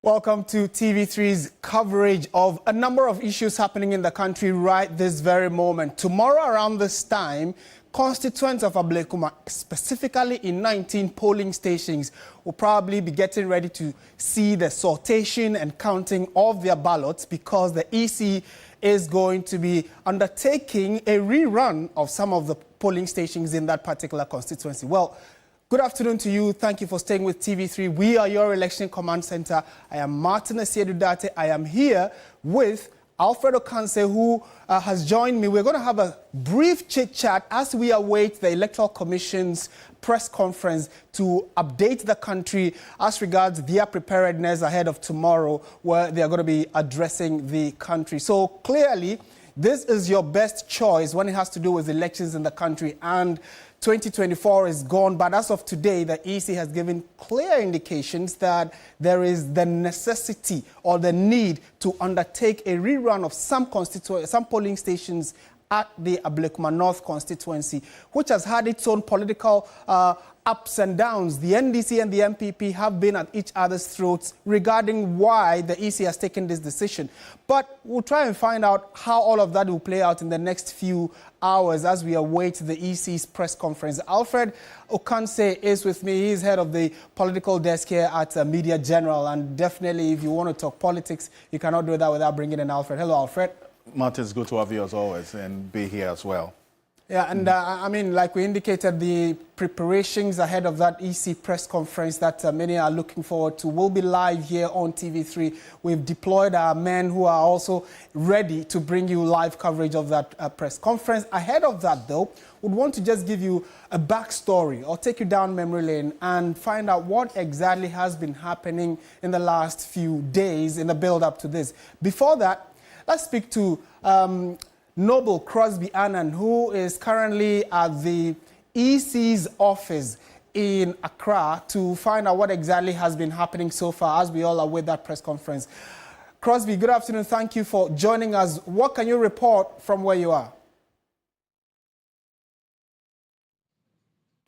Welcome to TV3's coverage of a number of issues happening in the country right this very moment. Tomorrow around this time, constituents of Ablekuma, specifically in 19 polling stations, will probably be getting ready to see the sortation and counting of their ballots because the EC is going to be undertaking a rerun of some of the polling stations in that particular constituency. Well, good afternoon to you. Thank you for staying with TV3. We are your election command center. I am Martin Asiedu-Date. I am here with Alfredo Kanse, who has joined me. We're going to have a brief chit-chat as we await the Electoral Commission's press conference to update the country as regards their preparedness ahead of tomorrow, where they are going to be addressing the country. So clearly, this is your best choice when it has to do with elections in the country, and 2024 is gone, but as of today, the EC has given clear indications that there is the necessity or the need to undertake a rerun of some polling stations at the Ablekuma North constituency, which has had its own political ups and downs. The NDC and the MPP have been at each other's throats regarding why the EC has taken this decision. But we'll try and find out how all of that will play out in the next few hours as we await the EC's press conference. Alfred Okanse is with me. He's head of the political desk here at Media General. And definitely, if you want to talk politics, you cannot do that without bringing in Alfred. Hello, Alfred. Martin, it's good to have you as always and be here as well. Yeah, and I mean, like we indicated, the preparations ahead of that EC press conference that many are looking forward to will be live here on TV3. We've deployed our men who are also ready to bring you live coverage of that press conference. Ahead of that, though, would want to just give you a backstory or take you down memory lane and find out what exactly has been happening in the last few days in the build-up to this. Before that, let's speak to Noble Crosby Annan, who is currently at the EC's office in Accra to find out what exactly has been happening so far as we all await that press conference. Crosby, good afternoon. Thank you for joining us. What can you report from where you are?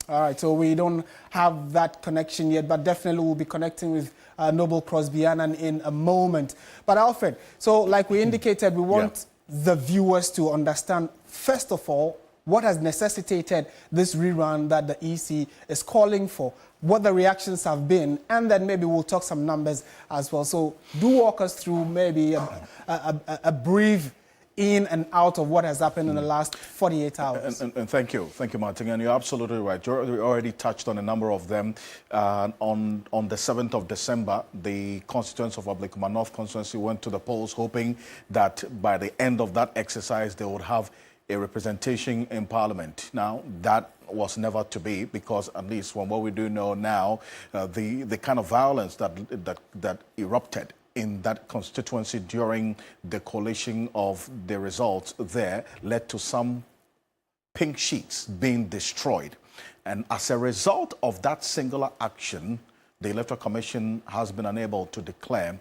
All right, so we don't have that connection yet, but definitely we'll be connecting with Noble Crosby Annan in a moment. But Alfred, so like we indicated, we want the viewers to understand, first of all, what has necessitated this rerun that the EC is calling for, what the reactions have been, and then maybe we'll talk some numbers as well. So do walk us through maybe a brief in and out of what has happened in the last 48 hours. And thank you, Martin. And you're absolutely right. You already touched on a number of them. On the 7th of December, the constituents of Ablekuma North constituency went to the polls hoping that by the end of that exercise, they would have a representation in Parliament. Now, that was never to be, because at least from what we do know now, the kind of violence that erupted in that constituency during the collation of the results there led to some pink sheets being destroyed. And as a result of that singular action, the Electoral Commission has been unable to declare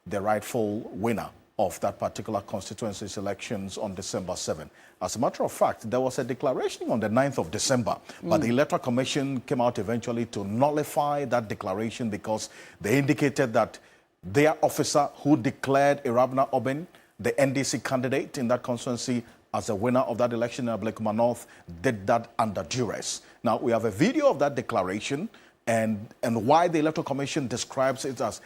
the rightful winner of that particular constituency's elections on December 7. As a matter of fact, there was a declaration on the 9th of December, but the Electoral Commission came out eventually to nullify that declaration because they indicated that their officer who declared Irabna Obin, the NDC candidate in that constituency, as a winner of that election in Ablekuma North, did that under duress. Now, we have a video of that declaration and why the Electoral Commission describes it as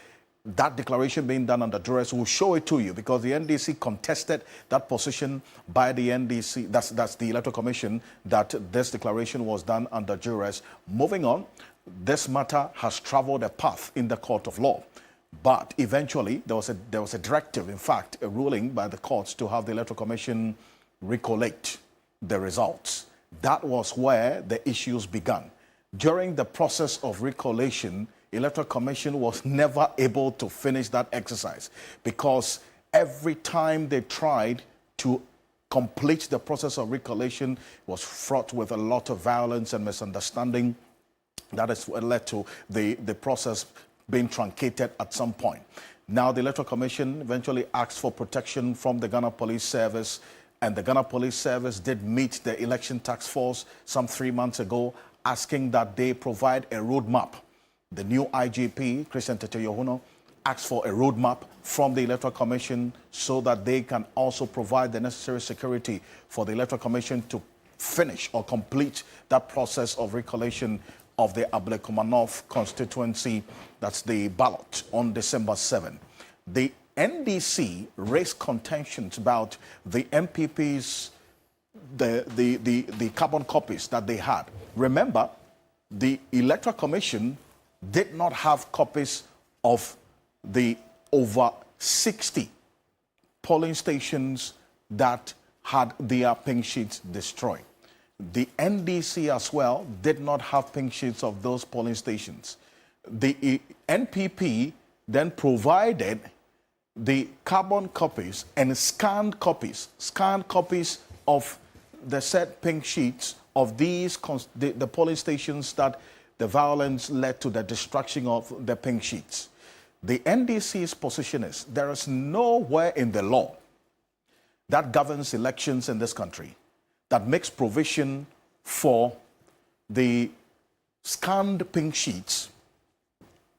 that declaration being done under duress. We'll show it to you because the NDC contested that position by the NDC, that's the Electoral Commission, that this declaration was done under duress. Moving on, this matter has traveled a path in the court of law. But eventually, there was a directive, in fact, a ruling by the courts to have the Electoral Commission recollate the results. That was where the issues began. During the process of recollation, Electoral Commission was never able to finish that exercise because every time they tried to complete the process of recollation, it was fraught with a lot of violence and misunderstanding. That is what led to the process being truncated at some point. Now, the Electoral Commission eventually asked for protection from the Ghana Police Service, and the Ghana Police Service did meet the Election Task Force some 3 months ago, asking that they provide a roadmap. The new IGP, Christian Tete Yohuno, asked for a roadmap from the Electoral Commission so that they can also provide the necessary security for the Electoral Commission to finish or complete that process of recollation of the Ablekuma North constituency, that's the ballot, on December 7. The NDC raised contentions about the MPP's, the carbon copies that they had. Remember, the Electoral Commission did not have copies of the over 60 polling stations that had their pink sheets destroyed. The NDC as well did not have pink sheets of those polling stations. The NPP then provided the carbon copies and scanned copies of the said pink sheets of these the polling stations that the violence led to the destruction of the pink sheets. The NDC's position is there is nowhere in the law that governs elections in this country that makes provision for the scanned pink sheets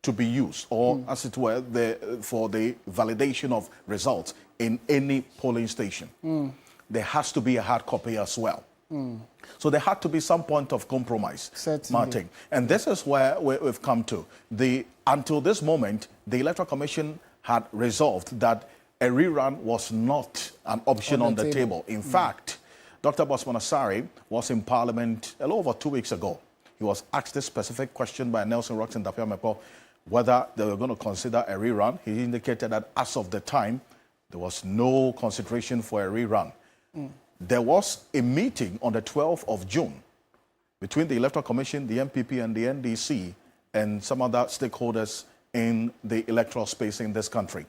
to be used, or as it were, for the validation of results in any polling station. There has to be a hard copy as well. So there had to be some point of compromise, Certainly. Martin. And this is where we've come to. Until this moment, the Electoral Commission had resolved that a rerun was not an option on the table. In fact, Dr. Bosman Asare was in Parliament a little over 2 weeks ago. He was asked this specific question by Nelson Roxton Dapiamepo whether they were going to consider a rerun. He indicated that as of the time, there was no consideration for a rerun. There was a meeting on the 12th of June between the Electoral Commission, the MPP, and the NDC, and some other stakeholders in the electoral space in this country.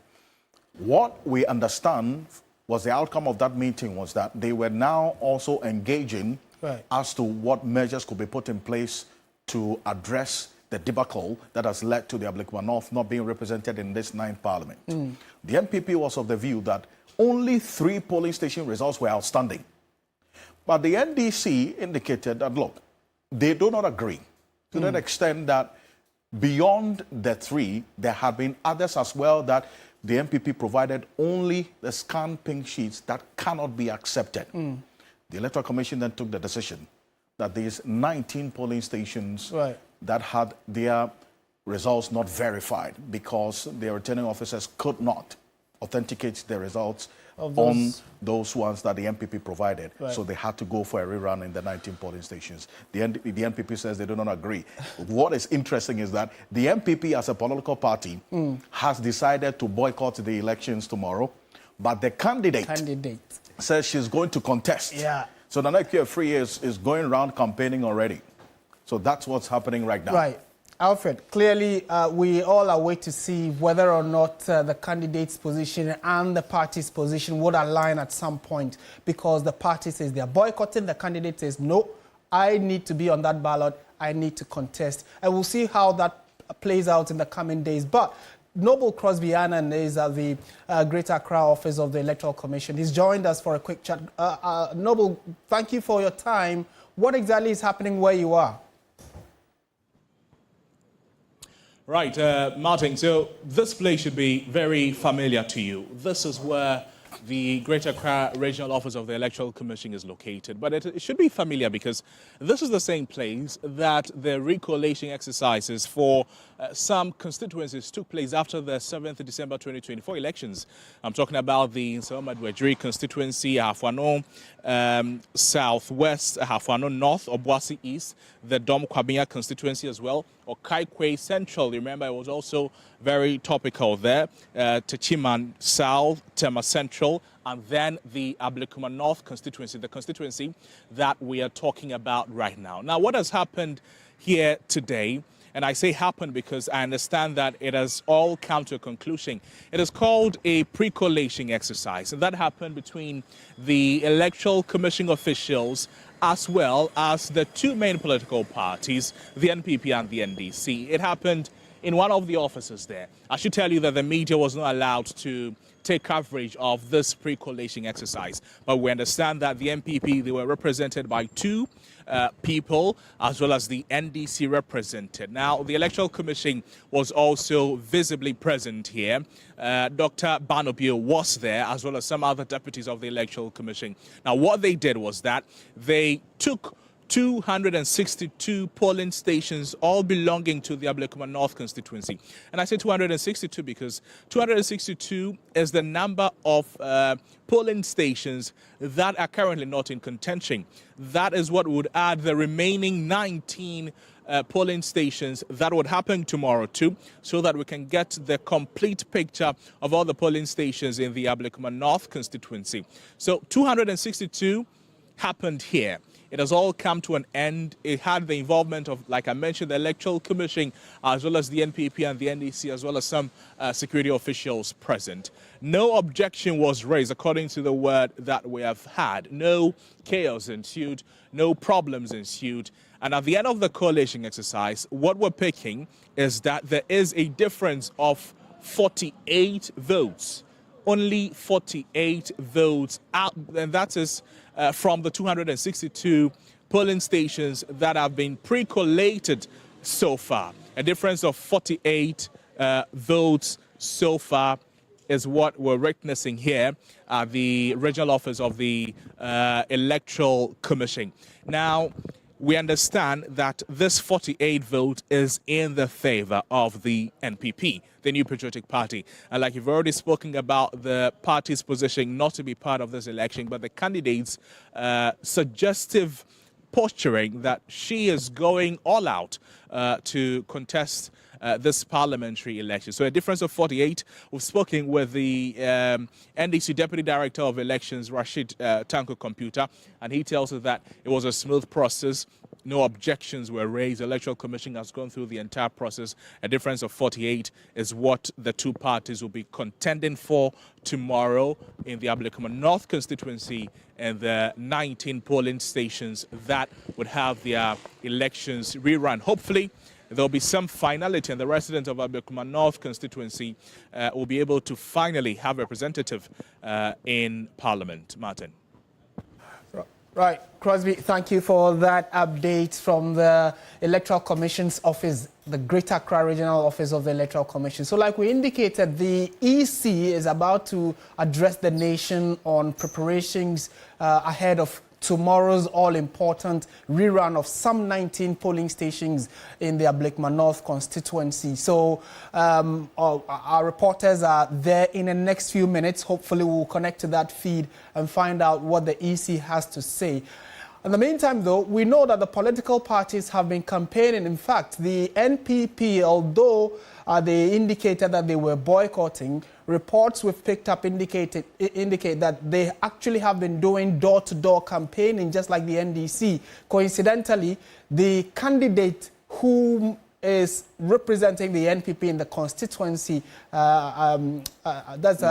What we understand was the outcome of that meeting was that they were now also engaging as to what measures could be put in place to address the debacle that has led to the Ablekuma North not being represented in this 9th Parliament. The MPP was of the view that only 3 polling station results were outstanding. But the NDC indicated that, look, they do not agree to that extent that beyond the 3, there have been others as well that the MPP provided only the scanned pink sheets that cannot be accepted. The Electoral Commission then took the decision that these 19 polling stations that had their results not verified because their returning officers could not authenticate the results on those ones that the MPP provided. So they had to go for a rerun in the 19 polling stations. The NPP says they do not agree. What is interesting is that the MPP as a political party has decided to boycott the elections tomorrow, but the candidate says she's going to contest. So the next year, 3 years is going around campaigning already. So that's what's happening right now. Alfred, clearly we all are waiting to see whether or not the candidate's position and the party's position would align at some point, because the party says they are boycotting, the candidate says, no, I need to be on that ballot, I need to contest. And we'll see how that plays out in the coming days. But Noble Crosby Annan is at the Greater Accra office of the Electoral Commission. He's joined us for a quick chat. Noble, thank you for your time. What exactly is happening where you are? Right, Martin, so this place should be very familiar to you. This is where the Greater Accra Regional Office of the Electoral Commission is located. But it should be familiar because this is the same place that the re-collation exercises for some constituencies took place after the 7th December 2024 elections. I'm talking about the Nsawam-Adwajiri constituency, Ahafo Ano Southwest, Ahafo Ano North, Obuasi East, the Dom Kwabenya constituency as well, or Kaikwe Central. Remember, it was also very topical there. Techiman South, Tema Central, and then the Ablekuma North constituency, the constituency that we are talking about right now. Now, what has happened here today, and I say happened because I understand that it has all come to a conclusion. It is called a pre-collation exercise, and that happened between the Electoral Commission officials as well as the 2 main political parties, the NPP and the NDC. It happened in one of the offices there. I should tell you that the media was not allowed to take coverage of this pre-collation exercise, but we understand that the MPP, they were represented by two people, as well as the NDC represented. Now, the Electoral Commission was also visibly present here. Dr. Banobio was there, as well as some other deputies of the Electoral Commission. Now, what they did was that they took 262 polling stations, all belonging to the Ablekuma North constituency. And I say 262 because 262 is the number of polling stations that are currently not in contention. That is what would add the remaining 19 polling stations that would happen tomorrow too, so that we can get the complete picture of all the polling stations in the Ablekuma North constituency. So 262 happened here. It has all come to an end. It had the involvement of, like I mentioned, the Electoral Commission, as well as the NPP and the NDC, as well as some security officials present. No objection was raised, according to the word that we have had. No chaos ensued, no problems ensued. And at the end of the collation exercise, what we're picking is that there is a difference of 48 votes. Only 48 votes out, and that is from the 262 polling stations that have been pre-collated so far. A difference of 48 votes so far is what we're witnessing here at the regional office of the Electoral Commission. Now, we understand that this 48 vote is in the favor of the NPP, the New Patriotic Party. And like you've already spoken about the party's position not to be part of this election, but the candidate's suggestive posturing that she is going all out to contest this parliamentary election. So a difference of 48. We've spoken with the NDC Deputy Director of Elections, Rashid Tanko Computer, and he tells us that it was a smooth process. No objections were raised. The Electoral Commission has gone through the entire process. A difference of 48 is what the two parties will be contending for tomorrow in the Ablekuma North constituency and the 19 polling stations that would have their elections rerun. Hopefully, there'll be some finality, and the residents of Ablekuma North constituency will be able to finally have a representative in Parliament. Martin. Right, Crosby, thank you for that update from the Electoral Commission's office, the Greater Accra Regional Office of the Electoral Commission. So like we indicated, the EC is about to address the nation on preparations ahead of tomorrow's all-important rerun of some 19 polling stations in the Ablekuma North constituency. So our reporters are there in the next few minutes. Hopefully we'll connect to that feed and find out what the EC has to say. In the meantime, though, we know that the political parties have been campaigning. In fact, the NPP, although they indicated that they were boycotting, reports we've picked up indicate that they actually have been doing door-to-door campaigning, just like the NDC. Coincidentally, the candidate who is representing the NPP in the constituency, that's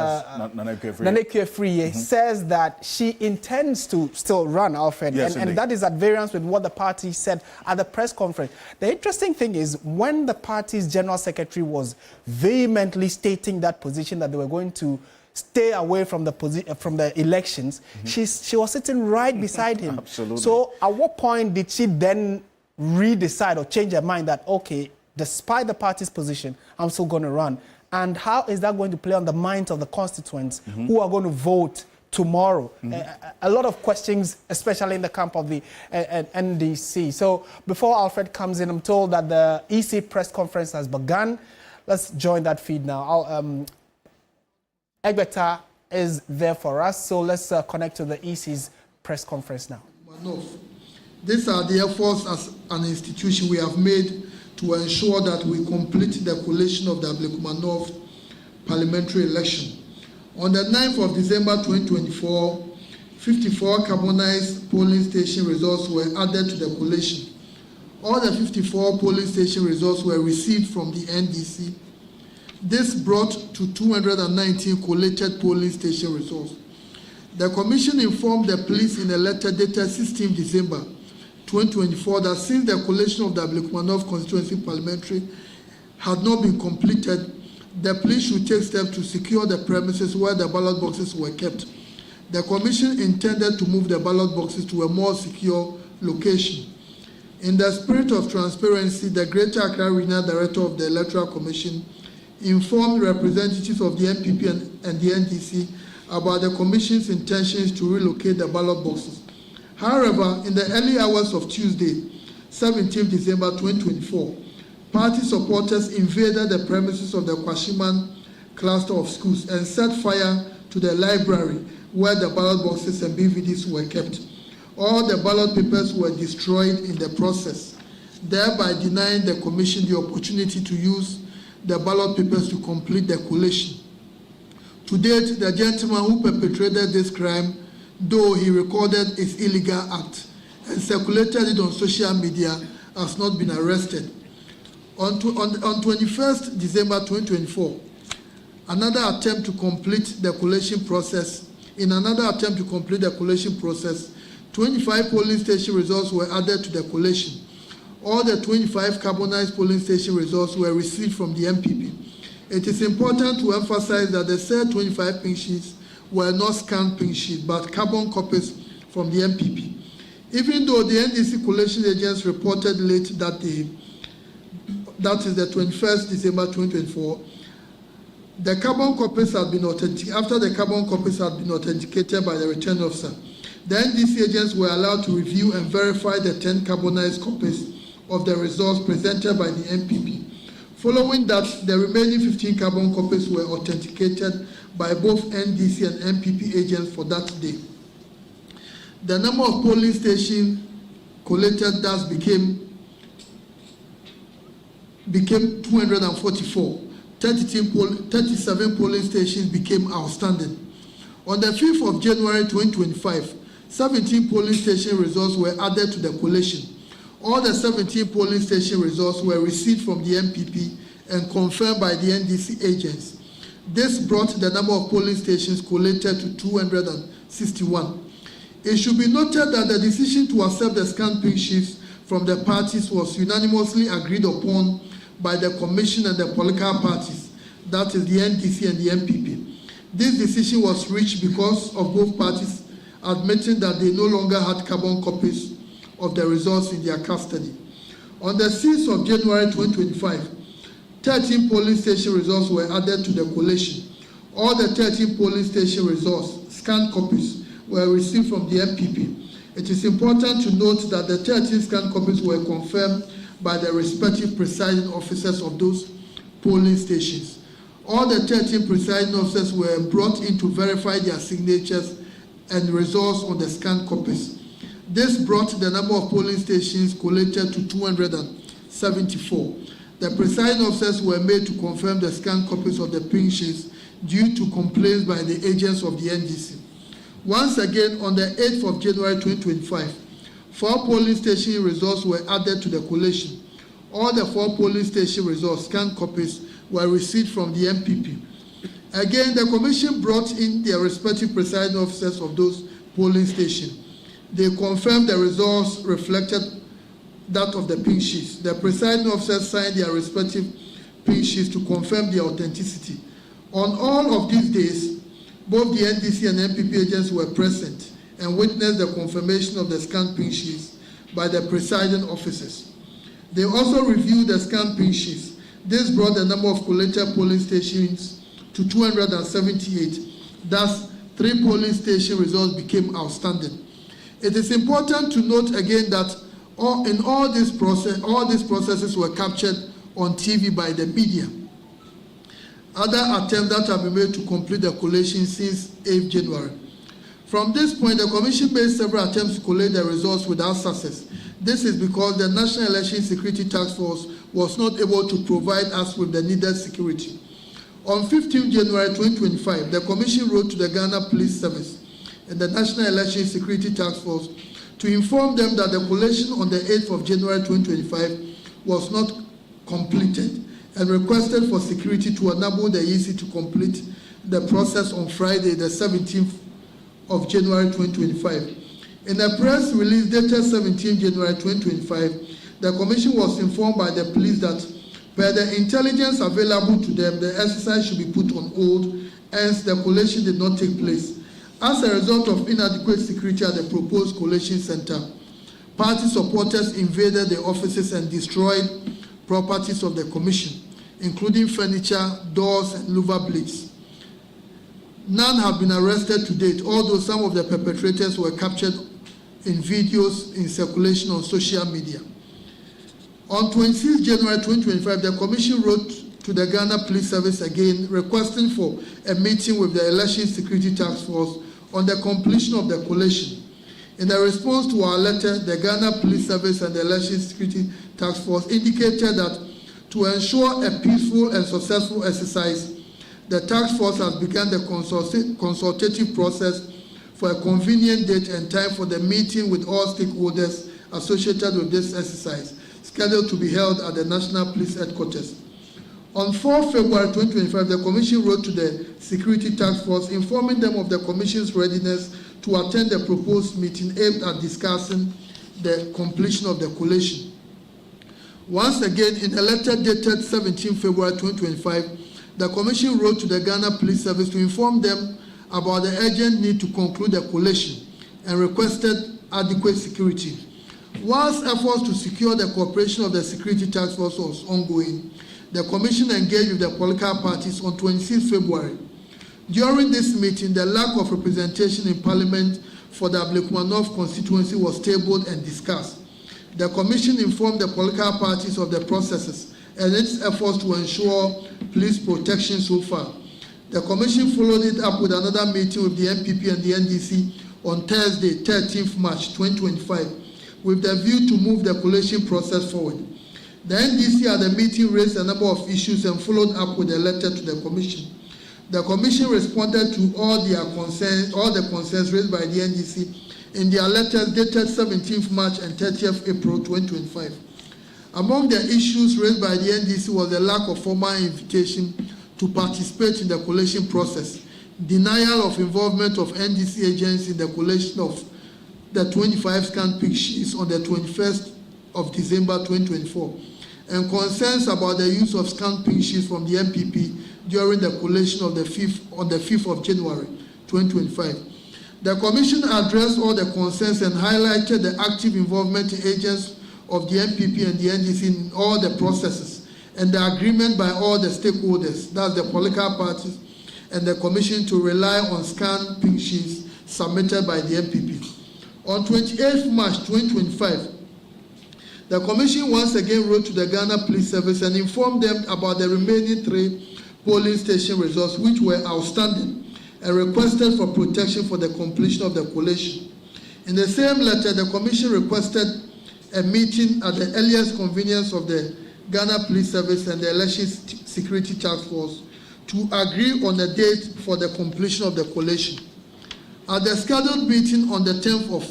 Nane Free, says that she intends to still run, Alfred, yes, and that is at variance with what the party said at the press conference. The interesting thing is, when the party's general secretary was vehemently stating that position, that they were going to stay away from the elections, she was sitting right beside him. Absolutely. So at what point did she then redecide or change her mind that, okay, despite the party's position, I'm still going to run? And how is that going to play on the minds of the constituents who are going to vote tomorrow? A lot of questions, especially in the camp of the NDC. So before Alfred comes in, I'm told that the EC press conference has begun. Let's join that feed now. Egbeta is there for us, so let's connect to the EC's press conference now. These are the efforts as an institution we have made to ensure that we complete the collation of the Ablekuma North parliamentary election. On the 9th of December 2024, 54 carbonized polling station results were added to the collation. All the 54 polling station results were received from the NDC. This brought to 219 collated polling station results. The Commission informed the police in a letter dated 16 December 2024 that since the collation of the Ablekuma North constituency parliamentary had not been completed, the police should take steps to secure the premises where the ballot boxes were kept. The Commission intended to move the ballot boxes to a more secure location. In the spirit of transparency, the Greater Accra Regional Director of the Electoral Commission informed representatives of the NPP and the NDC about the Commission's intentions to relocate the ballot boxes. However, in the early hours of Tuesday, 17 December 2024, party supporters invaded the premises of the Kwashiman cluster of schools and set fire to the library where the ballot boxes and BVDs were kept. All the ballot papers were destroyed in the process, thereby denying the Commission the opportunity to use the ballot papers to complete the collation. To date, the gentleman who perpetrated this crime, though he recorded its illegal act and circulated it on social media, has not been arrested. On 21st December 2024, another attempt to complete the collation process, 25 polling station results were added to the collation. All the 25 carbonized polling station results were received from the MPP. It is important to emphasize that the said 25 pink sheets were not scanned pink sheets, but carbon copies from the MPP. Even though the NDC collation agents reported late that day, that is the 21st December 2024, the carbon copies had been authenticated. After the carbon copies had been authenticated by the return officer, the NDC agents were allowed to review and verify the 10 carbonized copies of the results presented by the MPP. Following that, the remaining 15 carbon copies were authenticated by both NDC and MPP agents for that day. The number of polling stations collated thus became 244. 37 polling stations became outstanding. On the 5th of January 2025, 17 polling station results were added to the collation. All the 17 polling station results were received from the MPP and confirmed by the NDC agents. This brought the number of polling stations collated to 261. It should be noted that the decision to accept the scanned pink sheets from the parties was unanimously agreed upon by the Commission and the political parties, that is the NDC and the MPP. This decision was reached because of both parties admitting that they no longer had carbon copies of the results in their custody. On the 6th of January 2025, 13 polling station results were added to the collation. All the 13 polling station results, scanned copies, were received from the MPP. It is important to note that the 13 scanned copies were confirmed by the respective presiding officers of those polling stations. All the 13 presiding officers were brought in to verify their signatures and results on the scanned copies. This brought the number of polling stations collated to 274. The presiding officers were made to confirm the scanned copies of the pink sheets due to complaints by the agents of the NDC. Once again, on the 8th of January 2025, 4 polling station results were added to the collation. All the 4 polling station results, scanned copies, were received from the MPP. Again, the Commission brought in their respective presiding officers of those polling stations. They confirmed the results reflected that of the pink sheets. The presiding officers signed their respective pink sheets to confirm their authenticity. On all of these days, both the NDC and MPP agents were present and witnessed the confirmation of the scanned pink sheets by the presiding officers. They also reviewed the scanned pink sheets. This brought the number of collated polling stations to 278. Thus, 3 polling station results became outstanding. It is important to note again that all these processes were captured on TV by the media. Other attempts that have been made to complete the collation since 8th January. From this point, the Commission made several attempts to collate the results without success. This is because the National Election Security Task Force was not able to provide us with the needed security. On 15 January 2025, the Commission wrote to the Ghana Police Service and the National Election Security Task Force to inform them that the collation on the 8th of January 2025 was not completed and requested for security to enable the EC to complete the process on Friday, the 17th of January 2025. In a press release dated 17 January 2025, the Commission was informed by the police that Per the intelligence available to them, the exercise should be put on hold, hence the collation did not take place. As a result of inadequate security at the proposed collation center, party supporters invaded the offices and destroyed properties of the commission, including furniture, doors, and louver blades. None have been arrested to date, although some of the perpetrators were captured in videos in circulation on social media. On 26 January 2025, the Commission wrote to the Ghana Police Service again, requesting for a meeting with the Election Security Task Force on the completion of the collation. In a response to our letter, the Ghana Police Service and the Election Security Task Force indicated that to ensure a peaceful and successful exercise, the task force has begun the consultative process for a convenient date and time for the meeting with all stakeholders associated with this exercise, scheduled to be held at the National Police Headquarters. On 4 February 2025, the Commission wrote to the Security Task Force informing them of the Commission's readiness to attend the proposed meeting aimed at discussing the completion of the collation. Once again, in a letter dated 17 February 2025, the Commission wrote to the Ghana Police Service to inform them about the urgent need to conclude the collation and requested adequate security. Whilst efforts to secure the cooperation of the Security Task Force was ongoing, the Commission engaged with the political parties on 26 February. During this meeting, the lack of representation in Parliament for the Ablekuma North constituency was tabled and discussed. The Commission informed the political parties of the processes and its efforts to ensure police protection so far. The Commission followed it up with another meeting with the MPP and the NDC on Thursday, 13th March 2025, with the view to move the collation process forward. The NDC at the meeting raised a number of issues and followed up with a letter to the Commission. The Commission responded to all the concerns raised by the NDC in their letters dated 17th March and 30th April 2025. Among the issues raised by the NDC was the lack of formal invitation to participate in the collation process, denial of involvement of NDC agents in the collation of the 25 scanned pig sheets on the 21st of December 2024, and concerns about the use of scanned pig sheets from the MPP during the collation of the 5th of January 2025. The Commission addressed all the concerns and highlighted the active involvement of agents of the MPP and the NDC in all the processes, and the agreement by all the stakeholders, that's the political parties and the Commission, to rely on scanned pink sheets submitted by the MPP. On 28 March 2025, the Commission once again wrote to the Ghana Police Service and informed them about the remaining 3 polling station results which were outstanding and requested for protection for the completion of the collation. In the same letter, the Commission requested a meeting at the earliest convenience of the Ghana Police Service and the Election Security Task Force to agree on a date for the completion of the collation. At the scheduled meeting on the 10th of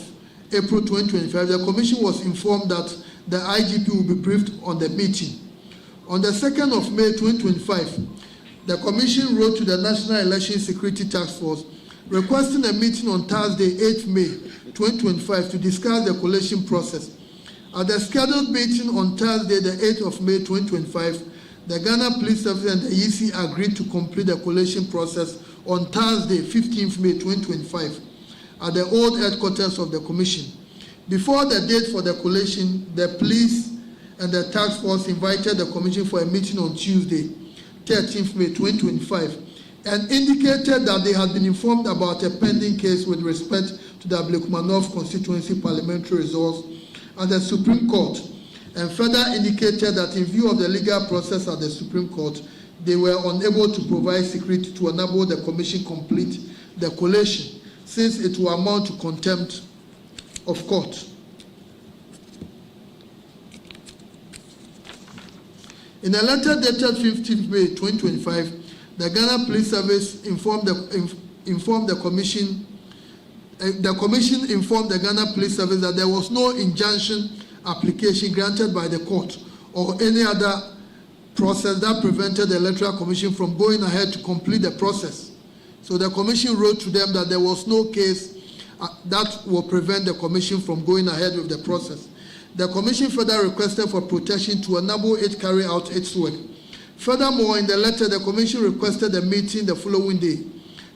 April 2025, the Commission was informed that the IGP will be briefed on the meeting. On the 2nd of May 2025, the Commission wrote to the National Election Security Task Force requesting a meeting on Thursday, 8th May 2025 to discuss the collation process. At the scheduled meeting on Thursday, the 8th of May 2025, the Ghana Police Service and the EC agreed to complete the collation process on Thursday, 15th May 2025, at the old headquarters of the Commission. Before the date for the collation, the police and the task force invited the Commission for a meeting on Tuesday, 13th May 2025, and indicated that they had been informed about a pending case with respect to the Ablekuma North constituency parliamentary results at the Supreme Court, and further indicated that in view of the legal process at the Supreme Court, they were unable to provide security to enable the Commission complete the collation, since it will amount to contempt of court. In a letter dated 15th May 2025, the Ghana Police Service informed the Commission. The Commission informed the Ghana Police Service that there was no injunction application granted by the court or any other process that prevented the Electoral Commission from going ahead to complete the process. So the Commission wrote to them that there was no case that will prevent the Commission from going ahead with the process. The Commission further requested for protection to enable it carry out its work. Furthermore, in the letter, the Commission requested a meeting the following day,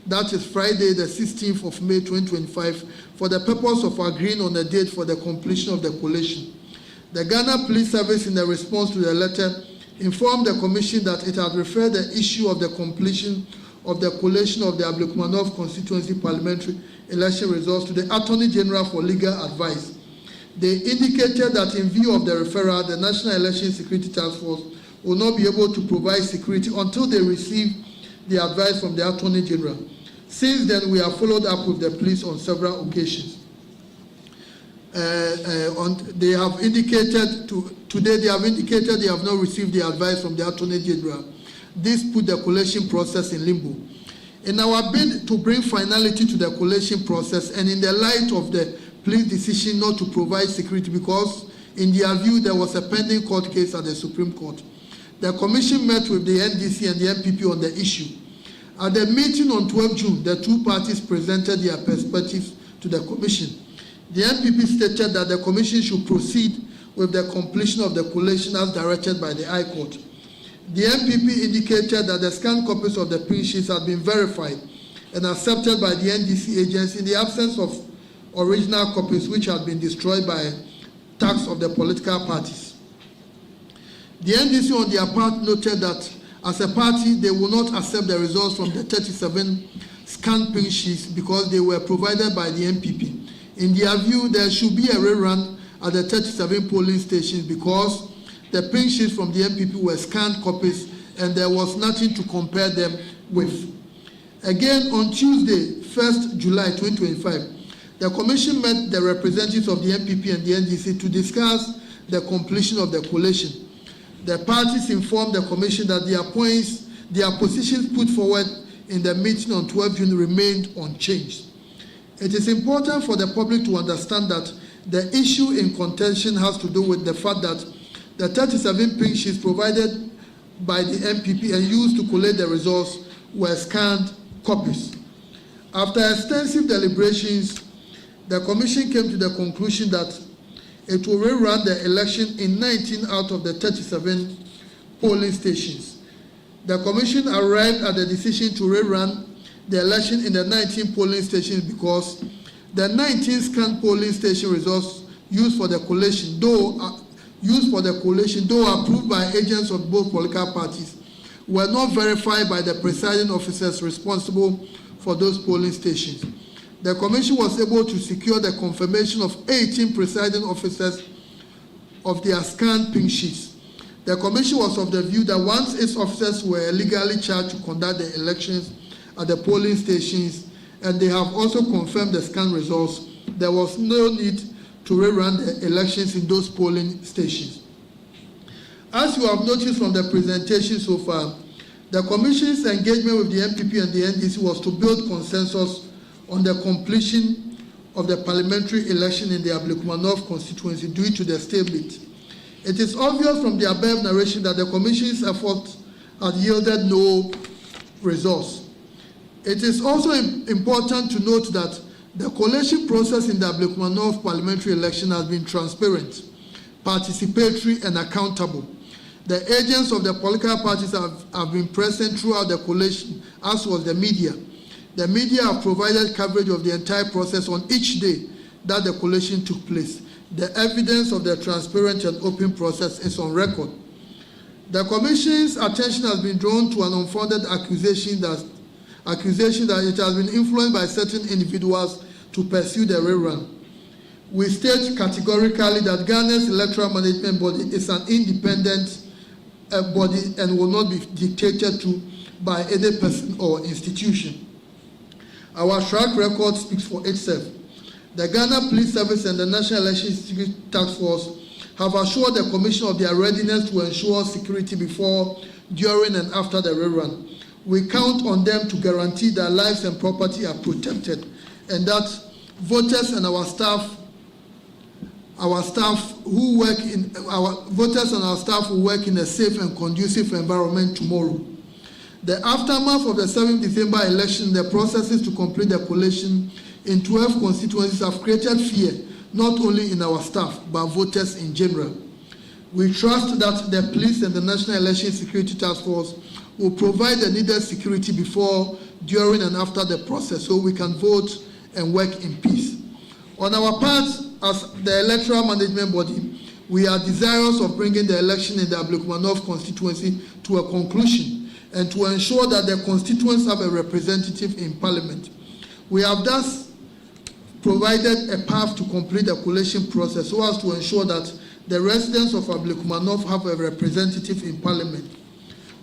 that is Friday, the 16th of May 2025, for the purpose of agreeing on a date for the completion of the collation. The Ghana Police Service, in the response to the letter, informed the Commission that it had referred the issue of the completion of the collation of the Ablekuma North constituency parliamentary election results to the Attorney General for legal advice. They indicated that in view of the referral, the National Election Security Task Force will not be able to provide security until they receive the advice from the Attorney General. Since then, we have followed up with the police on several occasions. They have indicated today they have indicated they have not received the advice from the Attorney General. This put the collation process in limbo. In our bid to bring finality to the collation process, and in the light of the police decision not to provide security because, in their view, there was a pending court case at the Supreme Court, the Commission met with the NDC and the MPP on the issue. At the meeting on 12 June, the two parties presented their perspectives to the Commission. The MPP stated that the Commission should proceed with the completion of the collation as directed by the High Court. The MPP indicated that the scanned copies of the pink sheets had been verified and accepted by the NDC agents in the absence of original copies which had been destroyed by tax of the political parties. The NDC on their part noted that as a party, they will not accept the results from the 37 scanned pink sheets because they were provided by the MPP. In their view, there should be a rerun at the 37 polling stations because the pink sheets from the MPP were scanned copies and there was nothing to compare them with. Again, on Tuesday, 1st July 2025, the Commission met the representatives of the MPP and the NDC to discuss the completion of the collation. The parties informed the Commission that their positions put forward in the meeting on 12 June remained unchanged. It is important for the public to understand that the issue in contention has to do with the fact that the 37 pink sheets provided by the MPP and used to collate the results were scanned copies. After extensive deliberations, the Commission came to the conclusion that it will rerun the election in 19 out of the 37 polling stations. The Commission arrived at the decision to rerun the election in the 19 polling stations because the 19 scanned polling station results used for the collation, though approved by agents of both political parties, were not verified by the presiding officers responsible for those polling stations. The Commission was able to secure the confirmation of 18 presiding officers of their scanned pink sheets. The Commission was of the view that once its officers were legally charged to conduct the elections at the polling stations, and they have also confirmed the scan results, there was no need to rerun the elections in those polling stations. As you have noticed from the presentation so far, the Commission's engagement with the MPP and the NDC was to build consensus on the completion of the parliamentary election in the Ablekuma North constituency due to the stalemate. It is obvious from the above narration that the Commission's efforts had yielded no results. It is also important to note that the collation process in the Ablekuma North parliamentary election has been transparent, participatory, and accountable. The agents of the political parties have been present throughout the collation, as was the media. The media have provided coverage of the entire process on each day that the collation took place. The evidence of the transparent and open process is on record. The Commission's attention has been drawn to an unfounded accusation that it has been influenced by certain individuals to pursue the rerun. We state categorically that Ghana's electoral management body is an independent body and will not be dictated to by any person or institution. Our track record speaks for itself. The Ghana Police Service and the National Election Security Task Force have assured the Commission of their readiness to ensure security before, during, and after the rerun. We count on them to guarantee that lives and property are protected and that voters and our staff who work in a safe and conducive environment tomorrow. The aftermath of the 7th December election, the processes to complete the collation in 12 constituencies have created fear, not only in our staff, but voters in general. We trust that the police and the National Election Security Task Force will provide the needed security before, during, and after the process so we can vote and work in peace. On our part, as the electoral management body, we are desirous of bringing the election in the Ablekuma North constituency to a conclusion and to ensure that the constituents have a representative in Parliament. We have thus provided a path to complete the collation process so as to ensure that the residents of Ablekuma North have a representative in Parliament.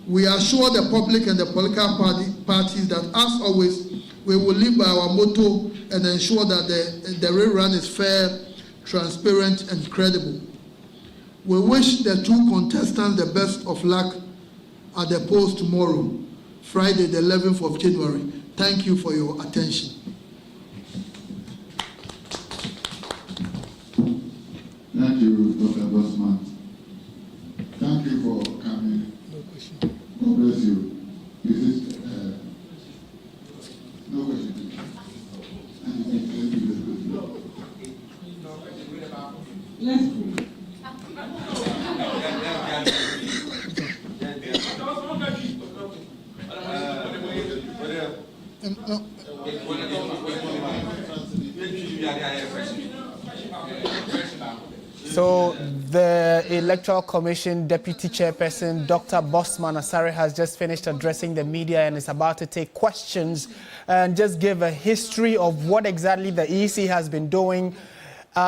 We assure the public and the political parties that, as always, we will live by our motto and ensure that the rerun is fair, transparent, and credible. We wish the two contestants the best of luck at the polls tomorrow, Friday, the 11th of January. Thank you for your attention. Thank you, Dr. Bosman. Thank you for coming. No question. God bless you. This is no question. Let's go. So the Electoral Commission Deputy Chairperson, Dr. Bosman Asare, has just finished addressing the media and is about to take questions and just give a history of what exactly the EC has been doing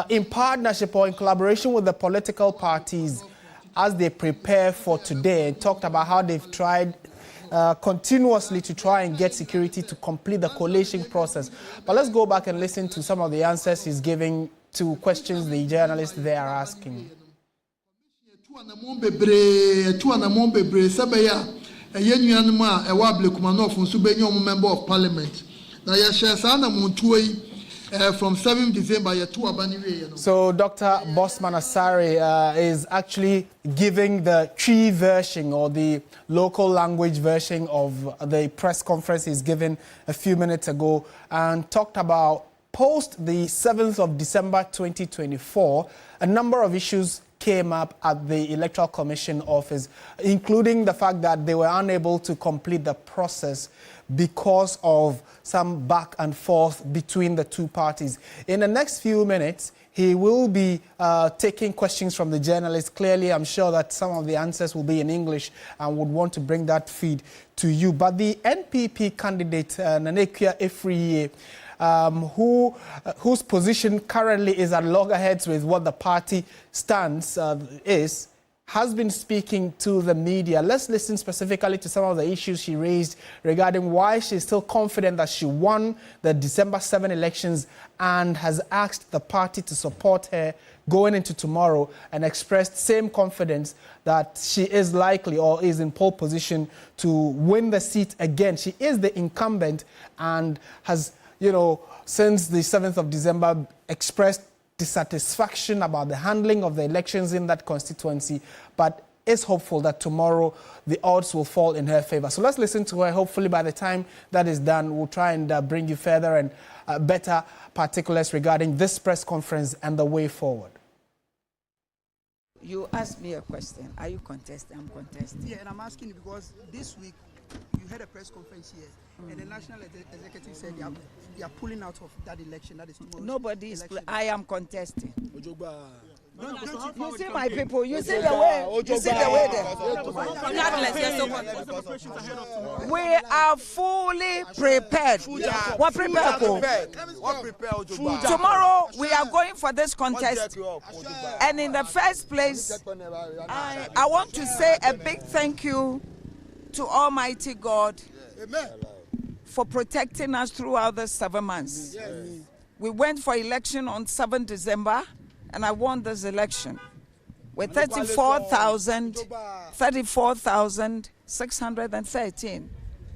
in partnership or in collaboration with the political parties as they prepare for today, and talked about how they've tried continuously to try and get security to complete the collation process. But let's go back and listen to some of the answers he's giving to questions the journalists there are asking. Member of Parliament. From 7th December. So Dr. Bosman Asare is actually giving the Twi version or the local language version of the press conference he's given a few minutes ago, and talked about post the 7th of December 2024, a number of issues came up at the Electoral Commission office, including the fact that they were unable to complete the process because of some back and forth between the two parties. In the next few minutes, he will be taking questions from the journalists. Clearly, I'm sure that some of the answers will be in English and would want to bring that feed to you. But the NPP candidate, Nanekia Efriye, whose position currently is at loggerheads with what the party stance is, has been speaking to the media. Let's listen specifically to some of the issues she raised regarding why she's still confident that she won the December 7 elections and has asked the party to support her going into tomorrow, and expressed same confidence that she is likely or is in pole position to win the seat again. She is the incumbent and has, since the 7th of December expressed dissatisfaction about the handling of the elections in that constituency, but is hopeful that tomorrow the odds will fall in her favor. So let's listen to her. Hopefully by the time that is done, we'll try and bring you further and better particulars regarding this press conference and the way forward. You asked me a question. Are you contesting? I'm contesting. Yeah, and I'm asking you because this week you had a press conference here, and the National Executive said they are pulling out of that election. That is tomorrow. Nobody is. I am contesting. You see my people. You see the way. You see the way there. We are fully prepared. What prepared for? Tomorrow we are going for this contest, and in the first place, I want to say a big thank you to Almighty God for protecting us throughout the 7 months. We went for election on 7th December, and I won this election with 34,613.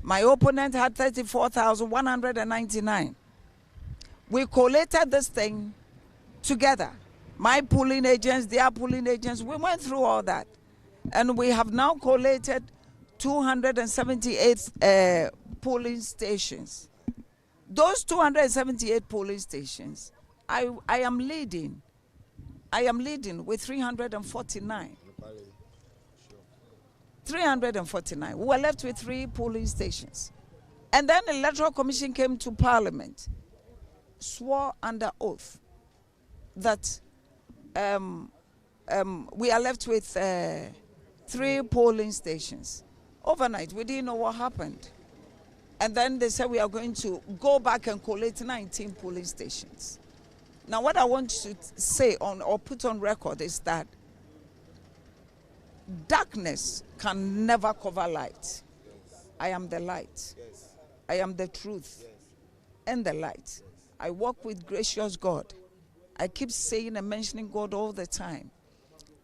My opponent had 34,199. We collated this thing together. My polling agents, their polling agents, we went through all that. And we have now collated 278 polling stations. Those 278 polling stations I am leading. I am leading with 349. 349. We were left with 3 polling stations. And then the Electoral Commission came to Parliament, swore under oath that we are left with 3 polling stations. Overnight, we didn't know what happened. And then they said we are going to go back and collate 19 polling stations. Now, what I want to say on or put on record is that darkness can never cover light. I am the light. I am the truth and the light. I walk with gracious God. I keep saying and mentioning God all the time,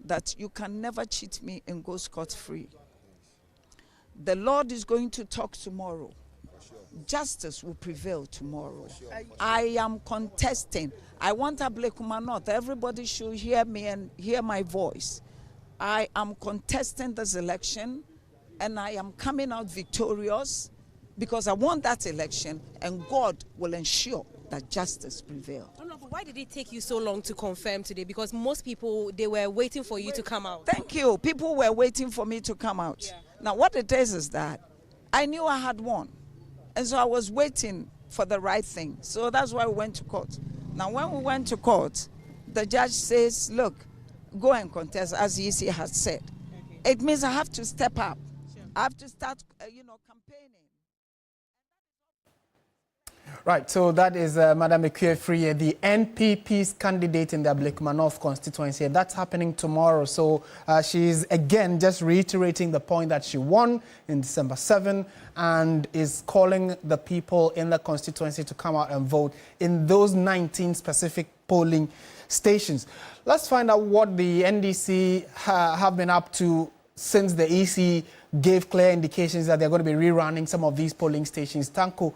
that you can never cheat me and go scot-free. The Lord is going to talk tomorrow. Justice will prevail tomorrow. I am contesting. I want Ablekuma North. Everybody should hear me and hear my voice. I am contesting this election, and I am coming out victorious because I want that election, and God will ensure that justice prevails. Oh, no, but why did it take you so long to confirm today? Because most people, they were waiting for you to come out. Thank you. People were waiting for me to come out. Yeah. Now, what it is that I knew I had won. And so I was waiting for the right thing. So that's why we went to court. Now, when we went to court, the judge says, look, go and contest, as EC has said. Okay. It means I have to step up. Sure. I have to start, campaigning. Right, so that is Madam Ekwefri, the NPP's candidate in the Ablekuma North constituency. That's happening tomorrow. So she's again just reiterating the point that she won in December 7 and is calling the people in the constituency to come out and vote in those 19 specific polling stations. Let's find out what the NDC have been up to since the EC gave clear indications that they're going to be rerunning some of these polling stations. Tanko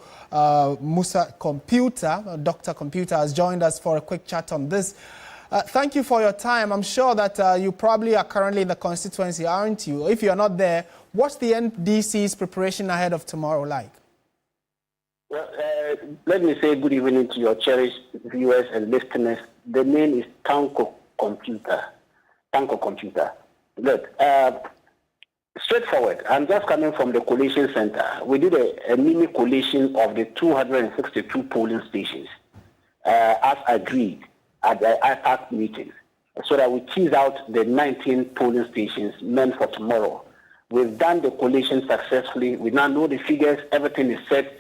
Musa Dr. Computer has joined us for a quick chat on this. Thank you for your time. I'm sure that you probably are currently in the constituency, aren't you? If you're not there, what's the NDC's preparation ahead of tomorrow like? Well, let me say good evening to your cherished viewers and listeners. The name is Tanko Computer. Tanko Computer. Look, straightforward. I'm just coming from the collation center. We did a mini collation of the 262 polling stations, as agreed at the IPAC meeting, so that we tease out the 19 polling stations meant for tomorrow. We've done the collation successfully. We now know the figures. Everything is set.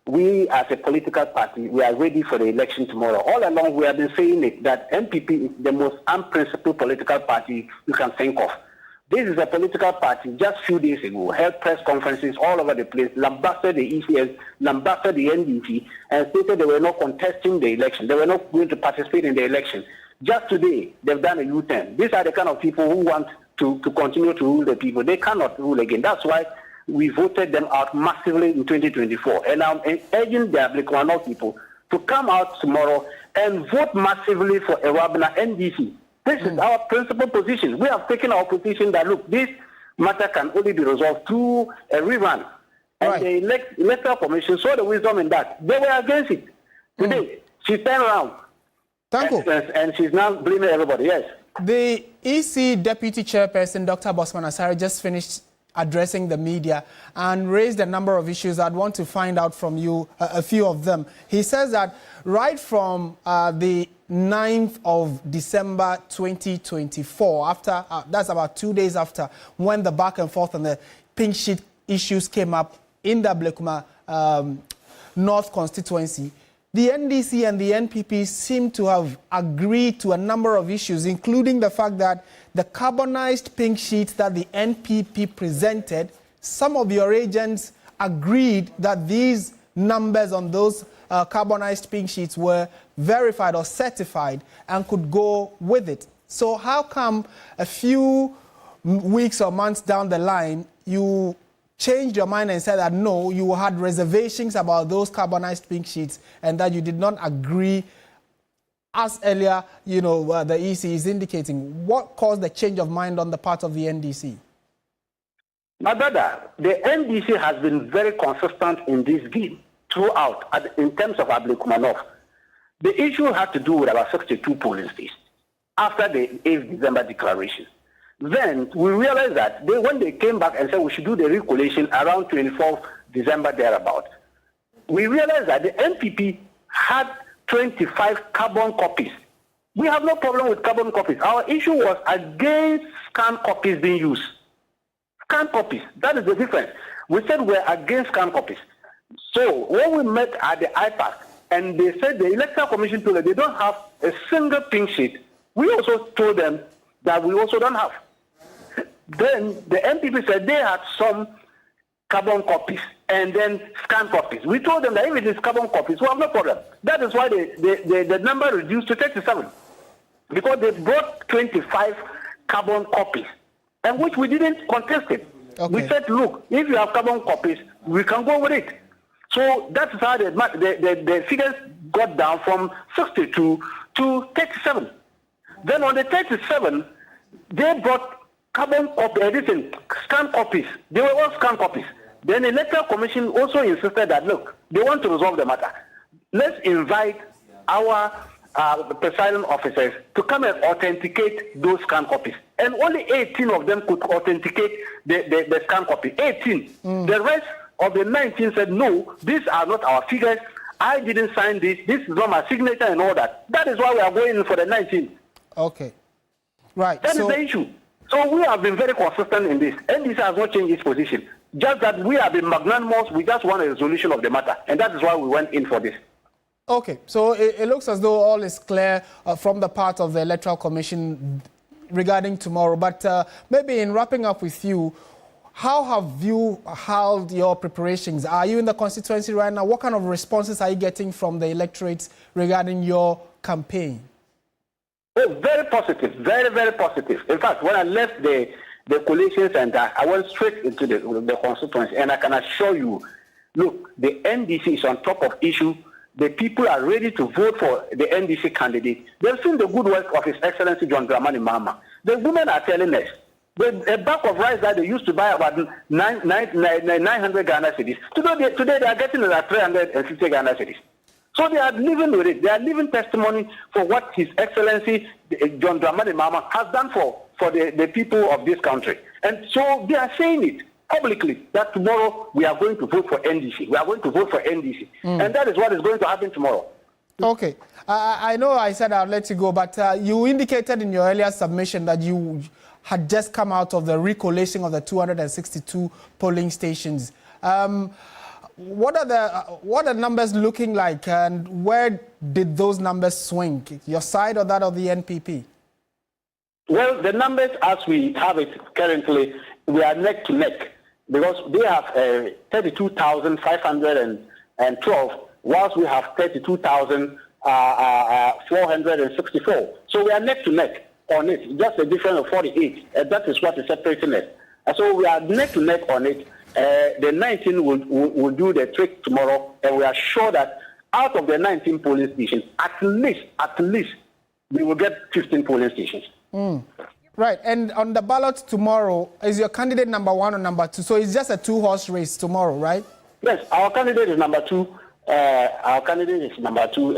We, as a political party, we are ready for the election tomorrow. All along, we have been saying it, that MPP is the most unprincipled political party you can think of. This is a political party just a few days ago, held press conferences all over the place, lambasted the ECS, lambasted the NDC, and stated they were not contesting the election. They were not going to participate in the election. Just today, they've done a U-turn. These are the kind of people who want to continue to rule the people. They cannot rule again. That's why we voted them out massively in 2024. And I'm urging the Ablekuma North people to come out tomorrow and vote massively for Ewabena NDC. This is our principal position. We have taken our position that, look, this matter can only be resolved through a rerun. And the Electoral Commission saw the wisdom in that. They were against it. Today, she turned around. And she's now blaming everybody, yes. The EC Deputy Chairperson, Dr. Bosman Asare, just finished addressing the media and raised a number of issues. I'd want to find out from you a few of them. He says that right from the 9th of December 2024, after that's about 2 days after when the back and forth and the pink sheet issues came up in the Ablekuma North constituency, the NDC and the NPP seem to have agreed to a number of issues, including the fact that the carbonized pink sheets that the NPP presented, some of your agents agreed that these numbers on those carbonized pink sheets were verified or certified and could go with it. So how come a few weeks or months down the line you changed your mind and said that no, you had reservations about those carbonized pink sheets and that you did not agree as earlier, the EC is indicating? What caused the change of mind on the part of the NDC? My brother, the NDC has been very consistent in this game throughout in terms of Ablekuma North. The issue had to do with about 62 polling stations after the 8th December declaration. Then we realized that when they came back and said we should do the recollation around 24th December thereabout, we realized that the NPP had 25 carbon copies. We have no problem with carbon copies. Our issue was against scanned copies being used. Scanned copies, that is the difference. We said we're against scanned copies. So when we met at the IPAC and they said the Electoral Commission told them they don't have a single pink sheet, we also told them that we also don't have. Then the NPP said they had some carbon copies and then scanned copies. We told them that if it is carbon copies, we have no problem. That is why the number reduced to 37. Because they brought 25 carbon copies, and which we didn't contest it. Okay. We said, look, if you have carbon copies, we can go with it. So that's how the figures got down from 62 to 37. Then on the 37, they brought carbon copies, scanned copies. They were all scanned copies. Then the Electoral Commission also insisted that, look, they want to resolve the matter. Let's invite our presiding officers to come and authenticate those scanned copies. And only 18 of them could authenticate the scanned copy. 18. The rest of the 19 said, no, these are not our figures. I didn't sign this. This is not my signature and all that. That is why we are going in for the 19. Okay. Right. That is the issue. So we have been very consistent in this. NDC has not changed its position. Just that we have been magnanimous. We just want a resolution of the matter. And that is why we went in for this. Okay. So it looks as though all is clear from the part of the Electoral Commission regarding tomorrow. But maybe in wrapping up with you, how have you held your preparations? Are you in the constituency right now? What kind of responses are you getting from the electorates regarding your campaign? Oh, very positive, very, very positive. In fact, when I left the collation center, I went straight into the constituency, and I can assure you, look, the NDC is on top of issue. The people are ready to vote for the NDC candidate. They've seen the good work of His Excellency John Dramani Mahama. The women are telling us, the bag of rice that they used to buy about 900 Ghana cedis, today they are getting it at 350 Ghana cedis. So they are living with it. They are living testimony for what His Excellency John Dramani Mahama has done for the people of this country. And so they are saying it publicly that tomorrow we are going to vote for NDC. We are going to vote for NDC. And that is what is going to happen tomorrow. Okay. I know I said I'll let you go, but you indicated in your earlier submission that you had just come out of the recollation of the 262 polling stations. What are the numbers looking like, and where did those numbers swing? Your side or that of the NPP? Well, the numbers as we have it currently, we are neck to neck because they have 32,512, whilst we have 32,464. So we are neck to neck on it, just a difference of 48. That is what is separating us. So we are neck to neck on it. The 19 will do the trick tomorrow, and we are sure that out of the 19 polling stations, at least, we will get 15 polling stations. Right, and on the ballot tomorrow, is your candidate number 1 or number 2? So it's just a 2-horse race tomorrow, right? Yes, our candidate is number 2.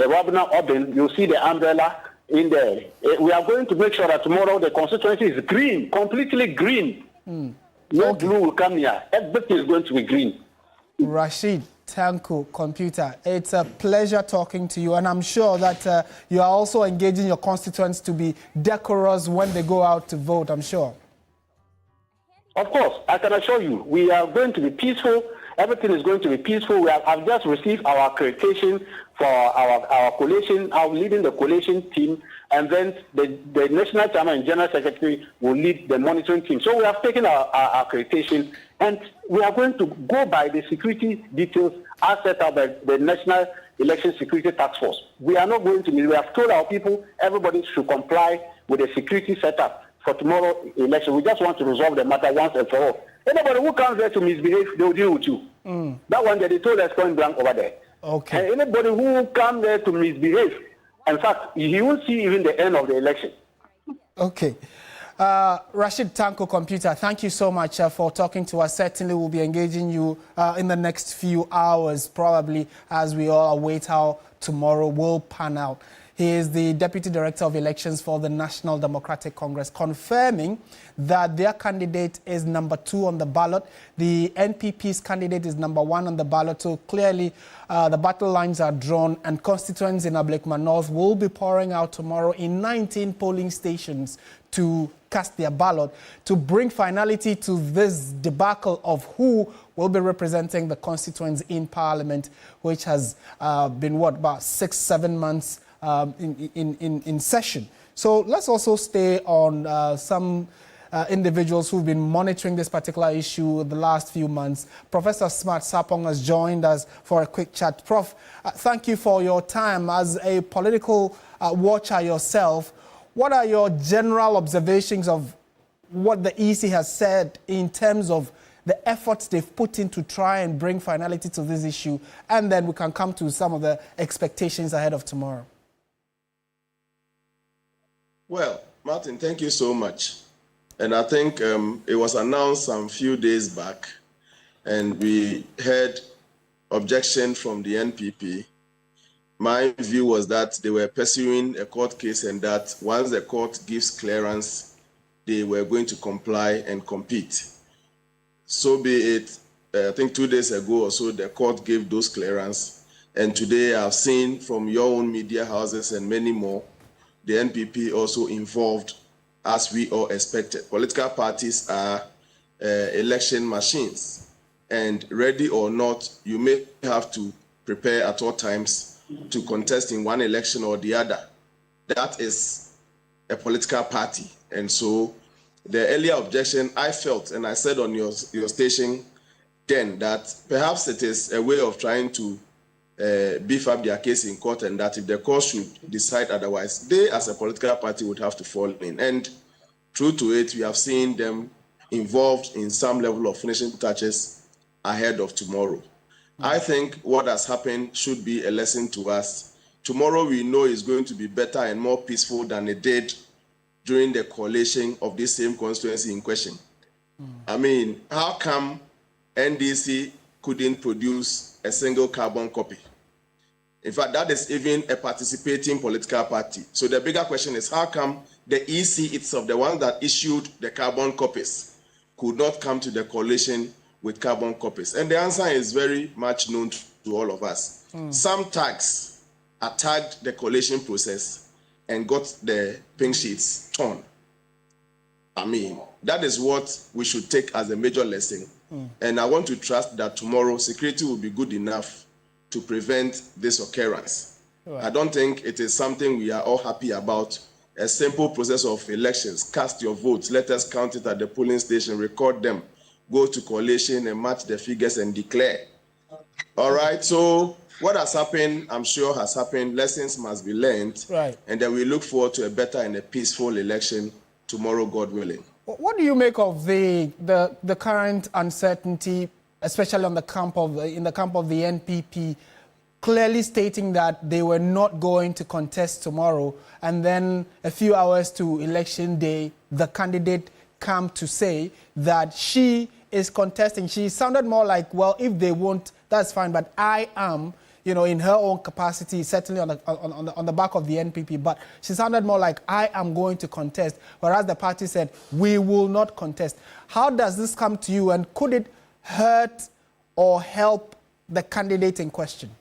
Robina Obin, you'll see the umbrella in there. We are going to make sure that tomorrow the constituency is green, completely green. No blue will come here. Everything is going to be green. Rashid Tanko, Computer, it's a pleasure talking to you, and I'm sure that you are also engaging your constituents to be decorous when they go out to vote, I'm sure. Of course, I can assure you, we are going to be peaceful. Everything is going to be peaceful. I've just received our accreditation for our collation. I'm leading the collation team, and then the National Chairman and General Secretary will lead the monitoring team. So we have taken our accreditation, and we are going to go by the security details as set out by the National Election Security Task Force. We are not going to we have told our people everybody should comply with the security setup for tomorrow's election. We just want to resolve the matter once and for all. Anybody who comes there to misbehave, they will deal with you. That one that they told us point blank over there. Okay. And anybody who comes there to misbehave, in fact, you won't see even the end of the election. Okay. Rashid Tanko Computer, thank you so much for talking to us. Certainly we'll be engaging you in the next few hours, probably as we all await how tomorrow will pan out. He is the Deputy Director of Elections for the National Democratic Congress, confirming that their candidate is number 2 on the ballot. The NPP's candidate is number 1 on the ballot. So clearly the battle lines are drawn, and constituents in Ablekuma North will be pouring out tomorrow in 19 polling stations to cast their ballot, to bring finality to this debacle of who will be representing the constituents in Parliament, which has been, about 6-7 months in session. So let's also stay on some individuals who've been monitoring this particular issue the last few months. Professor Smart Sapong has joined us for a quick chat. Prof, thank you for your time. As a political watcher yourself, what are your general observations of what the EC has said in terms of the efforts they've put in to try and bring finality to this issue? And then we can come to some of the expectations ahead of tomorrow. Well, Martin, thank you so much. And I think it was announced some few days back, and we heard objection from the NPP. My view was that they were pursuing a court case, and that once the court gives clearance, they were going to comply and compete. So be it. I think 2 days ago or so, the court gave those clearance. And today I've seen from your own media houses and many more, the NPP also involved, as we all expected. Political parties are election machines, and ready or not, you may have to prepare at all times to contest in one election or the other. That is a political party. And so the earlier objection, I felt, and I said on your station then, that perhaps it is a way of trying to beef up their case in court, and that if the court should decide otherwise, they as a political party would have to fall in. And true to it, we have seen them involved in some level of finishing touches ahead of tomorrow. I think what has happened should be a lesson to us. Tomorrow we know is going to be better and more peaceful than it did during the collation of this same constituency in question. I mean, how come NDC couldn't produce a single carbon copy? In fact, that is even a participating political party. So the bigger question is, how come the EC itself, the one that issued the carbon copies, could not come to the coalition with carbon copies? And the answer is very much known to all of us. Some tags attacked the coalition process and got the pink sheets torn. I mean, that is what we should take as a major lesson. And I want to trust that tomorrow security will be good enough to prevent this occurrence. Right. I don't think it is something we are all happy about. A simple process of elections. Cast your votes. Let us count it at the polling station, record them, go to coalition and match the figures and declare. All right, so what has happened, I'm sure has happened. Lessons must be learned. Right. And then we look forward to a better and a peaceful election tomorrow, God willing. What do you make of the current uncertainty, especially in the camp of the NPP, clearly stating that they were not going to contest tomorrow, and then a few hours to election day, the candidate came to say that she is contesting? She sounded more like, well, if they won't, that's fine, but I am, in her own capacity, certainly on the back of the NPP, but she sounded more like, I am going to contest, whereas the party said, we will not contest. How does this come to you, and could it hurt or help the candidate in question?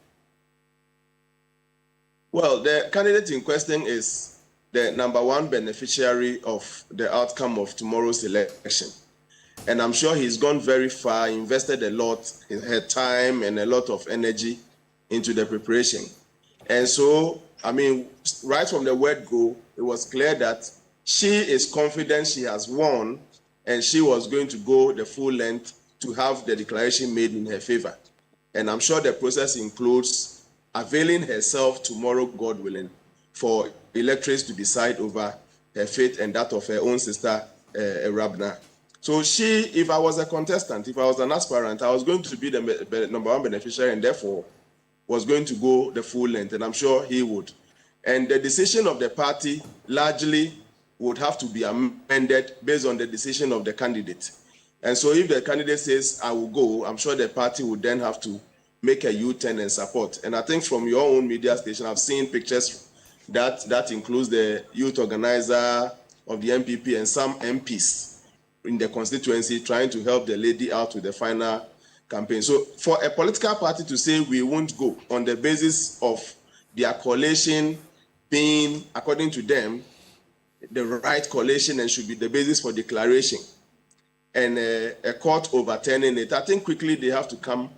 Well, the candidate in question is the #1 beneficiary of the outcome of tomorrow's election. And I'm sure he's gone very far, invested a lot in her time and a lot of energy into the preparation. And so, I mean, right from the word go, it was clear that she is confident she has won, and she was going to go the full length to have the declaration made in her favor. And I'm sure the process includes availing herself tomorrow, God willing, for electors to decide over her fate and that of her own sister, Rabna. So she, if I was a contestant, if I was an aspirant, I was going to be the #1 beneficiary, and therefore was going to go the full length, and I'm sure he would. And the decision of the party largely would have to be amended based on the decision of the candidate. And so if the candidate says, I will go, I'm sure the party would then have to make a U-turn and support. And I think from your own media station, I've seen pictures that includes the youth organizer of the MPP and some MPs in the constituency trying to help the lady out with the final campaign. So for a political party to say we won't go on the basis of their coalition being, according to them, the right coalition and should be the basis for declaration, and a court overturning it, I think quickly they have to come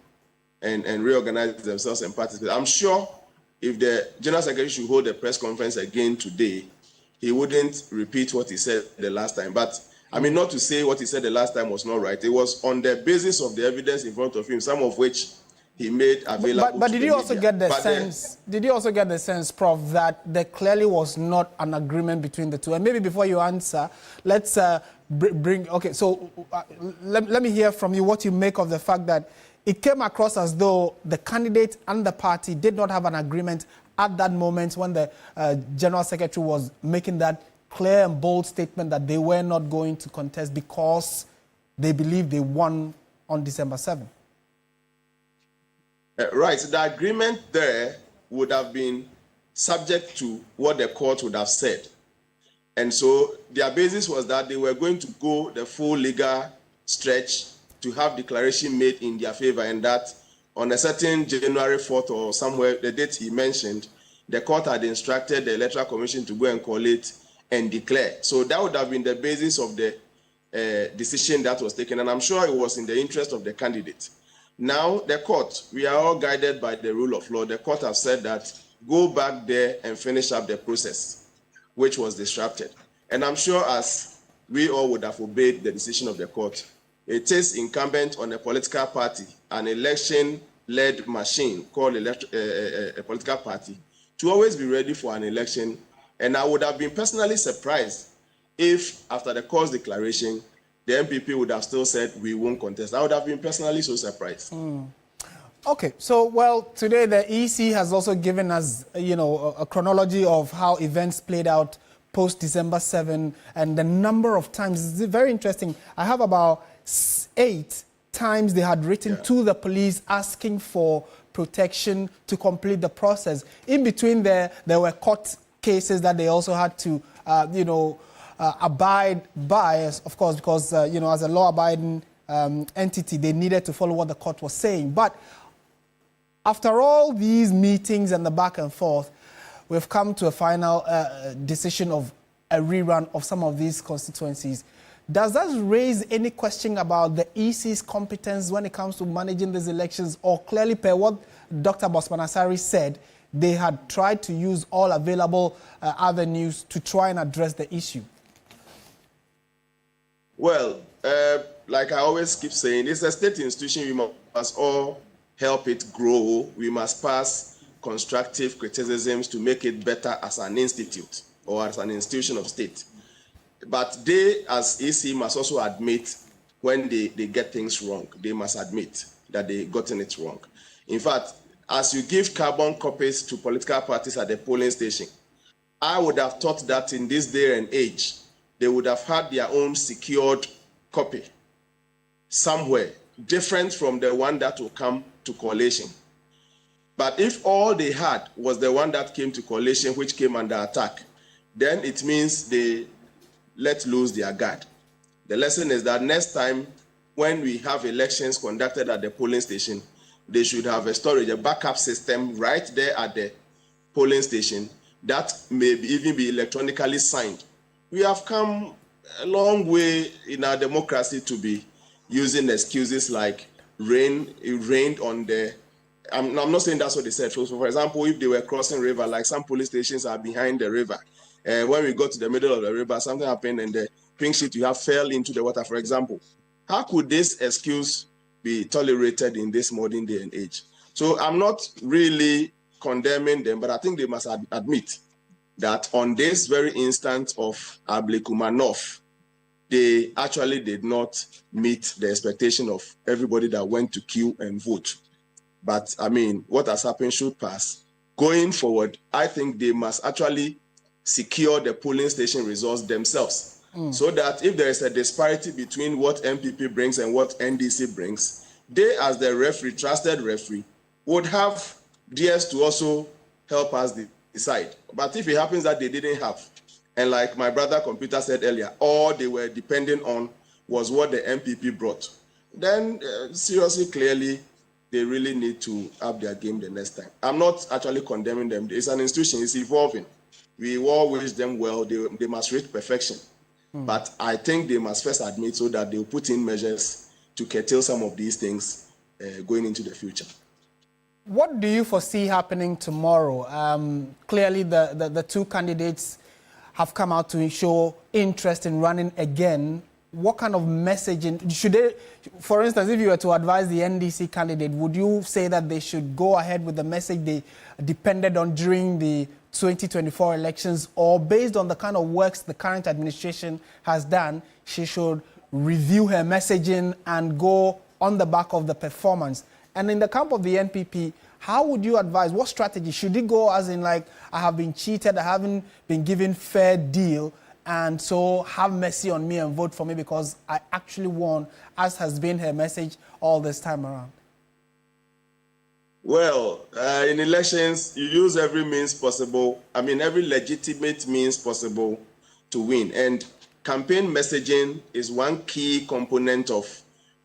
and reorganize themselves and participate. I'm sure if the General Secretary should hold a press conference again today, he wouldn't repeat what he said the last time. But I mean, not to say what he said the last time was not right. It was on the basis of the evidence in front of him, some of which he made available. But did you also get the sense? Did you also get the sense, Prof, that there clearly was not an agreement between the two? And maybe before you answer, let's bring. Okay, so let me hear from you what you make of the fact that it came across as though the candidate and the party did not have an agreement at that moment when the General Secretary was making that clear and bold statement that they were not going to contest because they believe they won on December 7th. Right, the agreement there would have been subject to what the court would have said. And so their basis was that they were going to go the full legal stretch to have declaration made in their favor, and that on a certain January 4th or somewhere, the date he mentioned, the court had instructed the Electoral Commission to go and collate and declare. So that would have been the basis of the decision that was taken, and I'm sure it was in the interest of the candidate. Now, the court, we are all guided by the rule of law. The court has said that go back there and finish up the process, which was disrupted. And I'm sure as we all would have obeyed the decision of the court, it is incumbent on a political party, an election-led machine called a political party, to always be ready for an election. And I would have been personally surprised if, after the court's declaration, the MPP would have still said we won't contest. I would have been personally so surprised. Okay, so well, today the EC has also given us, a chronology of how events played out post December 7 and the number of times. It's very interesting. I have about 8 times they had written to the police asking for protection to complete the process. In between there were court cases that they also had to, abide by, of course, because, as a law-abiding entity, they needed to follow what the court was saying. But after all these meetings and the back and forth, we've come to a final decision of a rerun of some of these constituencies. Does that raise any question about the EC's competence when it comes to managing these elections, or clearly, per what Dr. Bosman-Asare said, they had tried to use all available avenues to try and address the issue? Well, like I always keep saying, it's a state institution. We must all help it grow. We must pass constructive criticisms to make it better as an institute or as an institution of state. But they, as EC, must also admit when they get things wrong. They must admit that they've gotten it wrong. In fact, as you give carbon copies to political parties at the polling station, I would have thought that in this day and age, they would have had their own secured copy somewhere, different from the one that will come to collation. But if all they had was the one that came to collation, which came under attack, then it means they let loose their guard. The lesson is that next time when we have elections conducted at the polling station, they should have a storage, a backup system right there at the polling station that may even be electronically signed. We have come a long way in our democracy to be using excuses like it rained on the... I'm not saying that's what they said. So for example, if they were crossing river, like some police stations are behind the river, and when we got to the middle of the river, something happened and the pink sheet you have fell into the water, for example. How could this excuse be tolerated in this modern day and age? So I'm not really condemning them, but I think they must admit that on this very instance of Ablekuma North, they actually did not meet the expectation of everybody that went to queue and vote. But I mean, what has happened should pass. Going forward, I think they must actually secure the polling station results themselves. So that if there is a disparity between what NPP brings and what NDC brings, they, as the referee, trusted referee, would have DS to also help us decide. But if it happens that they didn't have, and like my brother Computer said earlier, all they were depending on was what the NPP brought, then seriously, clearly, they really need to up their game the next time. I'm not actually condemning them. It's an institution, it's evolving. We all wish them well. They must reach perfection. But I think they must first admit so that they'll put in measures to curtail some of these things going into the future. What do you foresee happening tomorrow? Clearly, the two candidates have come out to show interest in running again. What kind of messaging should they, for instance, if you were to advise the NDC candidate, would you say that they should go ahead with the message they depended on during the 2024 elections, or based on the kind of works the current administration has done, she should review her messaging and go on the back of the performance? And in the camp of the NPP, how would you advise? What strategy? Should it go as in like, I have been cheated, I haven't been given fair deal, and so have mercy on me and vote for me because I actually won, as has been her message all this time around? Well, in elections, you use every means possible, every legitimate means possible to win. And campaign messaging is one key component of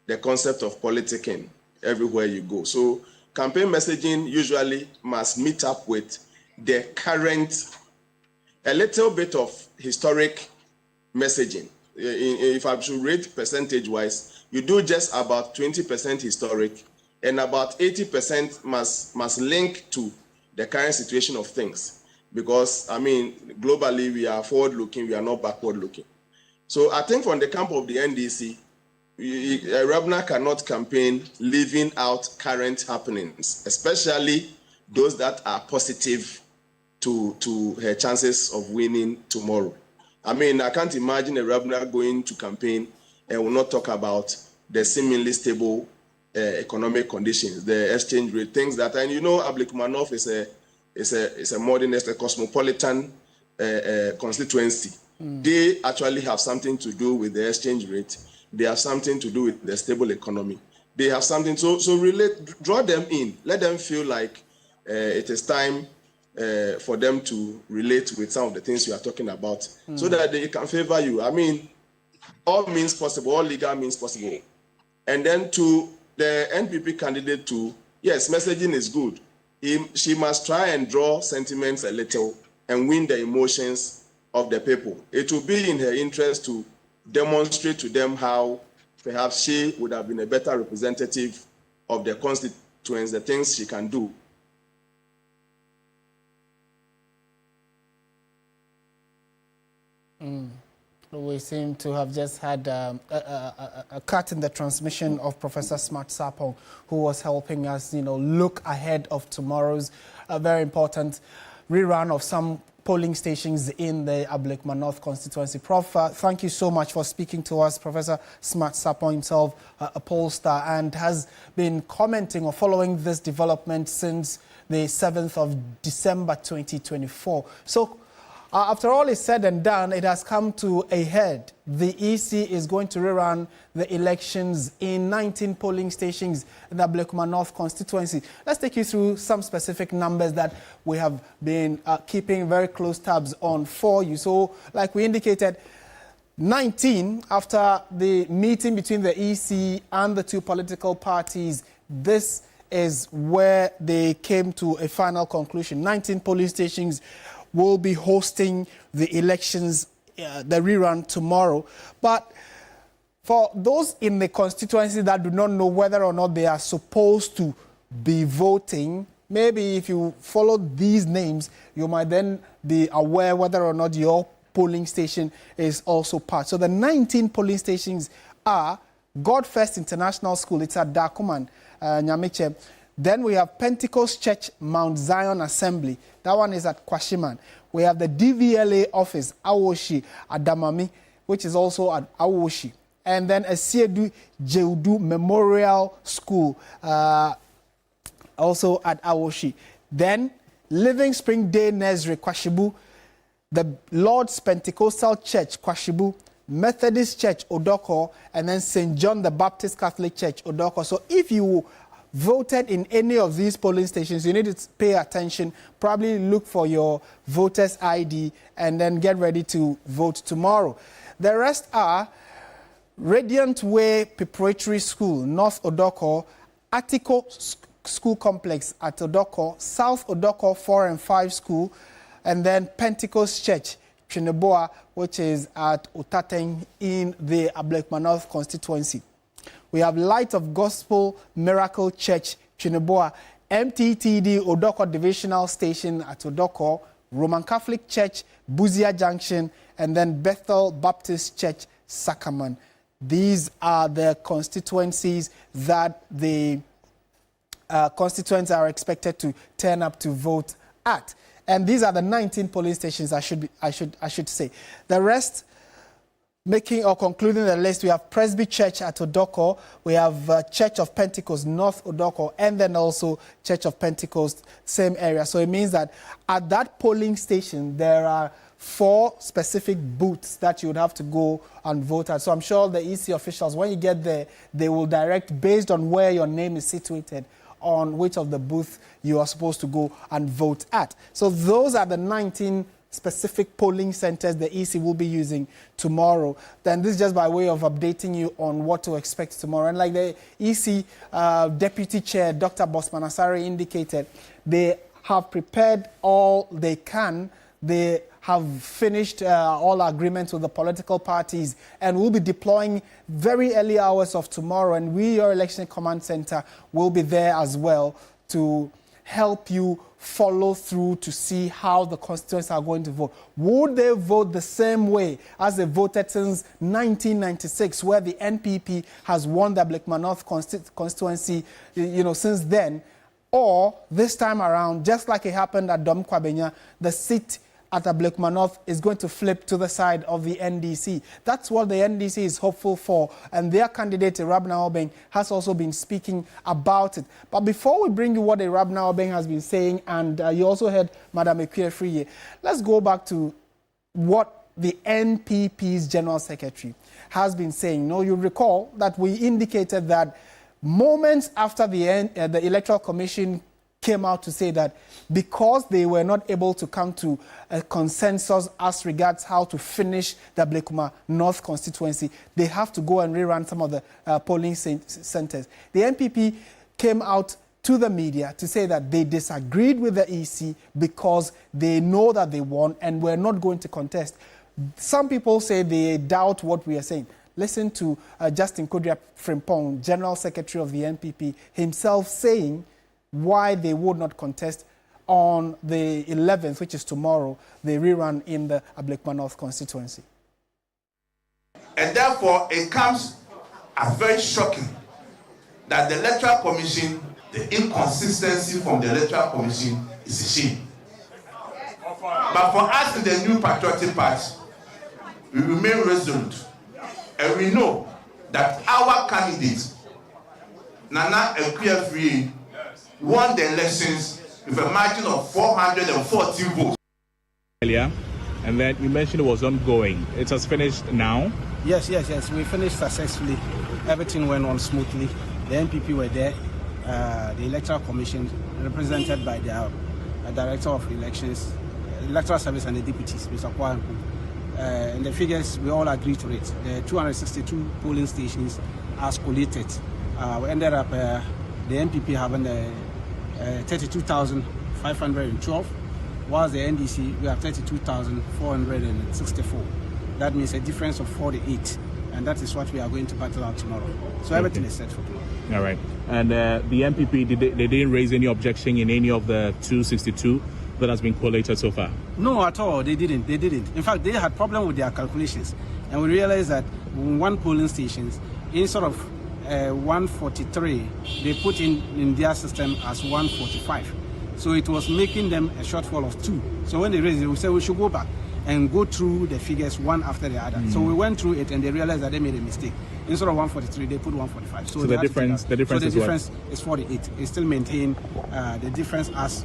the concept of politicking everywhere you go. So campaign messaging usually must meet up with the current, a little bit of historic messaging. If I should rate percentage-wise, you do just about 20% historic, and about 80% must link to the current situation of things. Because, globally, we are forward-looking, we are not backward-looking. So I think from the camp of the NDC, a Rebna cannot campaign leaving out current happenings, especially those that are positive to her chances of winning tomorrow. I can't imagine a Rebna going to campaign and will not talk about the seemingly stable economic conditions, the exchange rate, things that, and Ablekuma North is a modernist, a cosmopolitan constituency. They actually have something to do with the exchange rate. They have something to do with the stable economy. They have something, so draw them in. Let them feel like it is time for them to relate with some of the things you are talking about, so that they can favor you. All means possible, all legal means possible. And then to the NPP candidate too, yes, messaging is good. She must try and draw sentiments a little and win the emotions of the people. It will be in her interest to demonstrate to them how perhaps she would have been a better representative of the constituents, the things she can do. We seem to have just had a cut in the transmission of Professor Smart Sapong, who was helping us, look ahead of tomorrow's very important rerun of some polling stations in the Ablekuma North constituency. Prof, thank you so much for speaking to us. Professor Smart Sapong himself, a pollster, and has been commenting or following this development since the 7th of December 2024. So, after all is said and done, it has come to a head. The EC is going to rerun the elections in 19 polling stations in the Ablekuma North constituency. Let's take you through some specific numbers that we have been keeping very close tabs on for you. So, like we indicated, 19 after the meeting between the EC and the two political parties. This is where they came to a final conclusion. 19 polling stations will be hosting the elections, the rerun tomorrow. But for those in the constituency that do not know whether or not they are supposed to be voting, maybe if you follow these names, you might then be aware whether or not your polling station is also part. So the 19 polling stations are God First International School, it's at Dakuman, Nyamiche. Then we have Pentecost Church, Mount Zion Assembly. That one is at Kwashiman. We have the DVLA office, Awoshi, Adamami, which is also at Awoshi. And then Asiedu Jeudu Memorial School, also at Awoshi. Then Living Spring Day Nursery, Kwashibu. the Lord's Pentecostal Church, Kwashibu, Methodist Church, Odoko, and then St. John the Baptist Catholic Church, Odoko. So if you voted in any of these polling stations, you need to pay attention, probably look for your voter's ID, and then get ready to vote tomorrow. The rest are Radiant Way Preparatory School, North Odoko, Atiko School Complex at Odoko, South Odoko 4 and 5 School, and then Pentecost Church, Chineboa, which is at Otateng in the Ablekuma North constituency. We have Light of Gospel Miracle Church, Chineboa, MTTD Odoko Divisional Station at Odoko, Roman Catholic Church, Buzia Junction, and then Bethel Baptist Church, Sakaman. These are the constituencies that the constituents are expected to turn up to vote at. And these are the 19 polling stations, I should say. The rest, making or concluding the list, we have Presby Church at Odoko, we have Church of Pentecost, North Odoko, and then also Church of Pentecost, same area. So it means that at that polling station, there are 4 specific booths that you would have to go and vote at. So I'm sure the EC officials, when you get there, they will direct based on where your name is situated on which of the booths you are supposed to go and vote at. So those are the 19 specific polling centers the EC will be using tomorrow. Then this is just by way of updating you on what to expect tomorrow. And like the EC Deputy Chair, Dr. Bosman Asare, indicated, they have prepared all they can. They have finished all agreements with the political parties and will be deploying very early hours of tomorrow. And we, your Election Command Center, will be there as well to help you follow through to see how the constituents are going to vote. Would they vote the same way as they voted since 1996, where the NPP has won the Ablekuma North constituency, since then? Or this time around, just like it happened at Dom Kwabenya, the seat at Ablekuma North is going to flip to the side of the NDC. That's what the NDC is hopeful for, and their candidate, Rabna Obeng, has also been speaking about it. But before we bring you what Rabna Obeng has been saying, and you also heard Madam Ekwia-Friye, let's go back to what the NPP's General Secretary has been saying. You recall that we indicated that moments after the Electoral Commission came out to say that because they were not able to come to a consensus as regards how to finish the Ablekuma North constituency, they have to go and rerun some of the polling centers. The NPP came out to the media to say that they disagreed with the EC because they know that they won and were not going to contest. Some people say they doubt what we are saying. Listen to Justin Kodria Frimpong, General Secretary of the NPP, himself saying why they would not contest on the 11th, which is tomorrow, the rerun in the Ablekuma North constituency. And therefore, it comes as very shocking that the Electoral Commission, the inconsistency from the Electoral Commission is a shame. But for us in the New Patriotic Party, we remain resolute. And we know that our candidate, Nana Ekwia-Friye, won the elections with a margin of 414 votes. Earlier, and then you mentioned it was ongoing. It has finished now? Yes. We finished successfully. Everything went on smoothly. The NPP were there. The Electoral Commission, represented by the Director of Elections, Electoral Service and the deputies, Mr. Kwaku. And the figures, we all agree to it. The 262 polling stations as collated. We ended up the NPP having 32,512, whilst the NDC, we have 32,464. That means a difference of 48, and that is what we are going to battle out tomorrow. So everything is set for tomorrow. All right. And the NPP, they didn't raise any objection in any of the 262 that has been collated so far? No, at all. They didn't. In fact, they had problem with their calculations, and we realized that one polling stations, instead of 143, they put in their system as 145. So it was making them a shortfall of 2. So when they raised it, we said we should go back and go through the figures one after the other. So we went through it and they realized that they made a mistake. Instead of 143, they put 145. So the difference is 48. It still maintained the difference as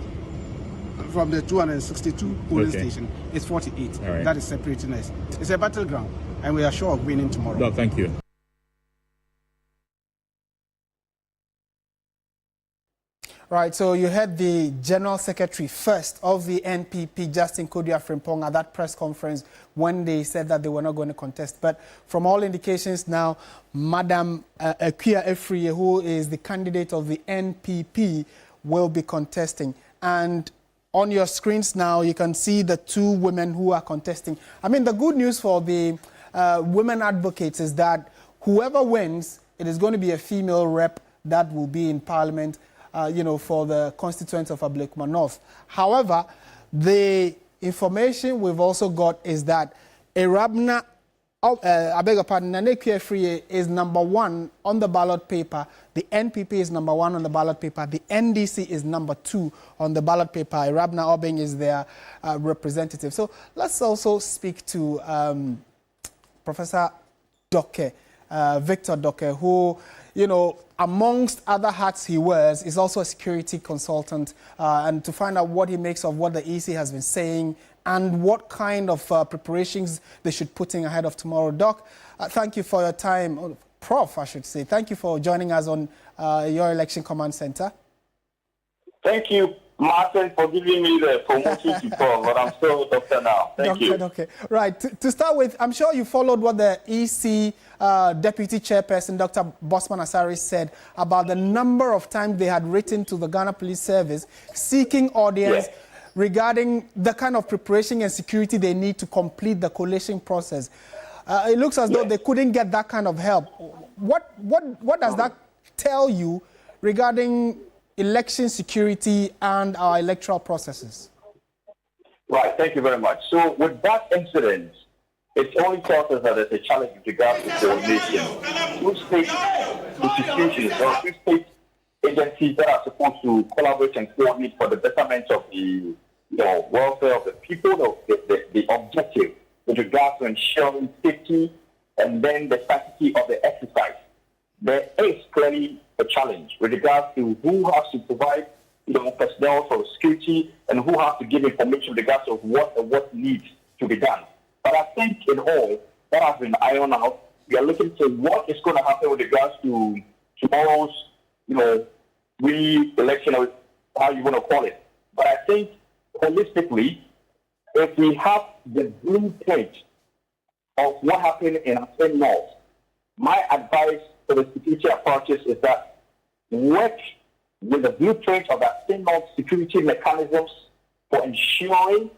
from the 262 polling station, it's 48. Right. That is separating us. It's a battleground, and we are sure of winning tomorrow. No, thank you. Right, so you heard the General Secretary first of the NPP, Justin Kodia-Frimpong, at that press conference when they said that they were not going to contest. But from all indications now, Madam Akia Efriye, who is the candidate of the NPP, will be contesting. And on your screens now, you can see the two women who are contesting. I mean, the good news for the women advocates is that whoever wins, it is going to be a female rep that will be in Parliament, for the constituents of Ablekuma North. However, the information we've also got is that Nane Akia Efriye is number 1 on the ballot paper. The NPP is number 1 on the ballot paper. The NDC is number 2 on the ballot paper. Irabna Obeng is their representative. So let's also speak to Professor Doke, Victor Doke, who, amongst other hats he wears, is also a security consultant, and to find out what he makes of what the EC has been saying and what kind of preparations they should put in ahead of tomorrow. Doc, thank you for your time. Prof, I should say. Thank you for joining us on your Election Command Center. Thank you, Martin, for giving me the promotion to call, but I'm still a doctor now. Thank you. Okay. Right. To start with, I'm sure you followed what the EC Deputy Chairperson, Dr. Bosman Asari, said about the number of times they had written to the Ghana Police Service seeking audience regarding the kind of preparation and security they need to complete the collation process. It looks as though they couldn't get that kind of help. What does that tell you regarding election security and our electoral processes? Right, thank you very much. So with that incident, it's only taught us that there's a challenge with regards to coordination. Two state institutions or two state agencies that are supposed to collaborate and coordinate for the betterment of the welfare of the people, the objective with regards to ensuring safety and then the sanctity of the exercise. There is clearly a challenge with regards to who has to provide personnel for security and who has to give information with regards to what needs to be done. But I think in all, that has been ironed out. We are looking to what is going to happen with regards to tomorrow's, re-election, or how you want to call it. But I think holistically, if we have the blueprint of what happened in Aspen North, my advice for the security approaches is that work with the blueprint of Aspen North security mechanisms for ensuring,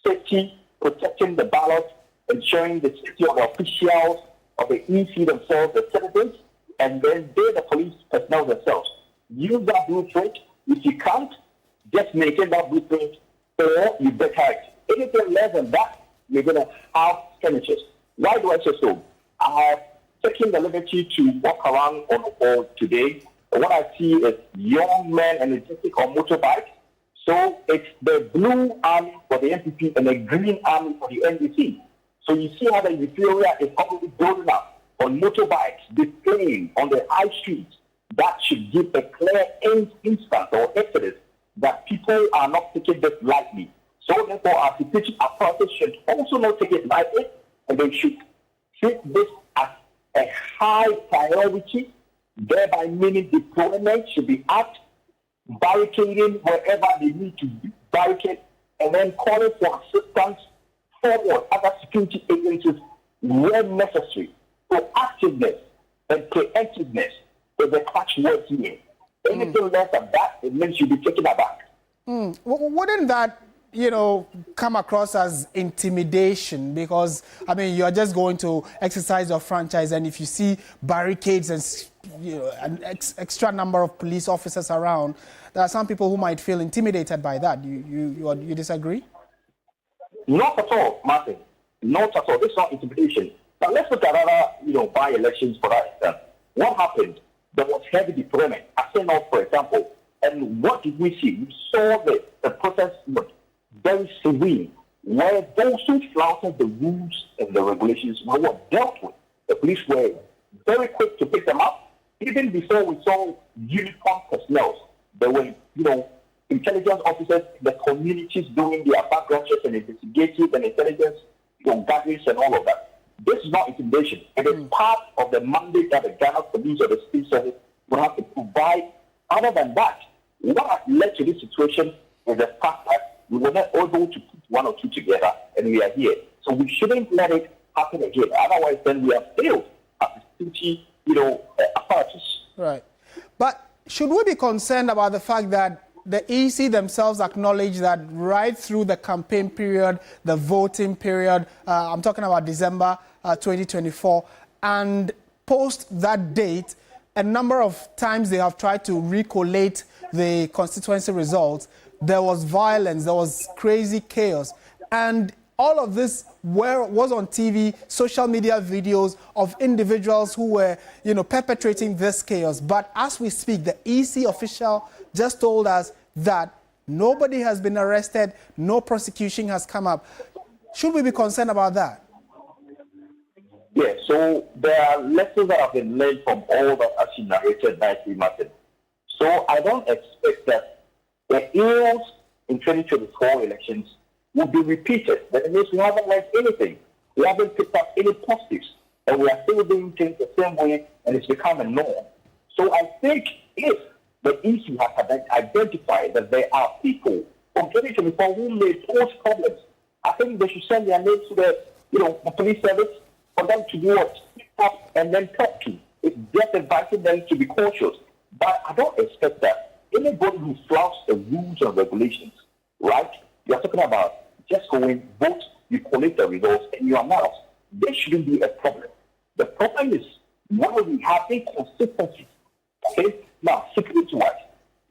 safety, protecting the ballot, ensuring the safety of the officials, of the EC themselves, the citizens, and then they, the police personnel themselves. Use that blueprint. If you can't, just maintain that blueprint, or you better it. Anything less than that, you're going to have skirmishes. Why do I say so? I have taken the liberty to walk around on the board today. And what I see is young men energetic on motorbikes. So it's the blue army for the NPP and the green army for the NDC. So you see how the euphoria is already building up on motorbikes, displaying on the high streets. That should give a clear instance or evidence that people are not taking this lightly. So therefore, our security apparatus should also not take it lightly, and they should treat this as a high priority, thereby meaning deployment should be apt, barricading wherever they need to barricade, and then calling for assistance forward other security agencies where necessary. So activeness and preemptiveness is the catchword here. Anything less than that, it means you'll be taken aback. Wouldn't that, come across as intimidation? Because, you're just going to exercise your franchise, and if you see barricades and, an extra number of police officers around, there are some people who might feel intimidated by that. You disagree? Not at all, Martin. Not at all. This is not intimidation. But let's look at other, by-elections for that extent. What happened? There was heavy deployment. I say now, for example, and what did we see? We saw the process was very serene, where those who flouted the rules and the regulations were dealt with. The police were very quick to pick them up. Even before we saw uniform personnel, they were, intelligence officers in the communities doing their background checks and investigative and intelligence gatherings and all of that. This is not intimidation. It is part of the mandate that the Ghana Police or the State Service will have to provide. Other than that, what has led to this situation is the fact that we were not able to put one or two together, and we are here. So we shouldn't let it happen again. Otherwise, then we have failed as a security, apparatus. Right. But should we be concerned about the fact that the EC themselves acknowledge that right through the campaign period, the voting period, I'm talking about December 2024, and post that date, a number of times they have tried to recollate the constituency results. There was violence, there was crazy chaos, and all of this was on TV, social media videos of individuals who were, perpetrating this chaos. But as we speak, the EC official just told us that nobody has been arrested, no prosecution has come up. Should we be concerned about that? Yeah, so there are lessons that have been learned from all that as you narrated nicely, Martin. So I don't expect that the ills in 2024 elections will be repeated. That means we haven't learned anything. We haven't picked up any positives. And we are still doing things the same way, and it's become a norm. So I think if the EC has identified that there are people from 2024 who may pose problems, I think they should send their names to the police service for them to do what? Pick up and then talk to. It's just inviting them to be cautious. But I don't expect that anybody who flouts the rules and regulations, right? You're talking about just going, vote, you collect the results, and you announce. There shouldn't be a problem. The problem is when we have inconsistency. Okay? Now, security-wise,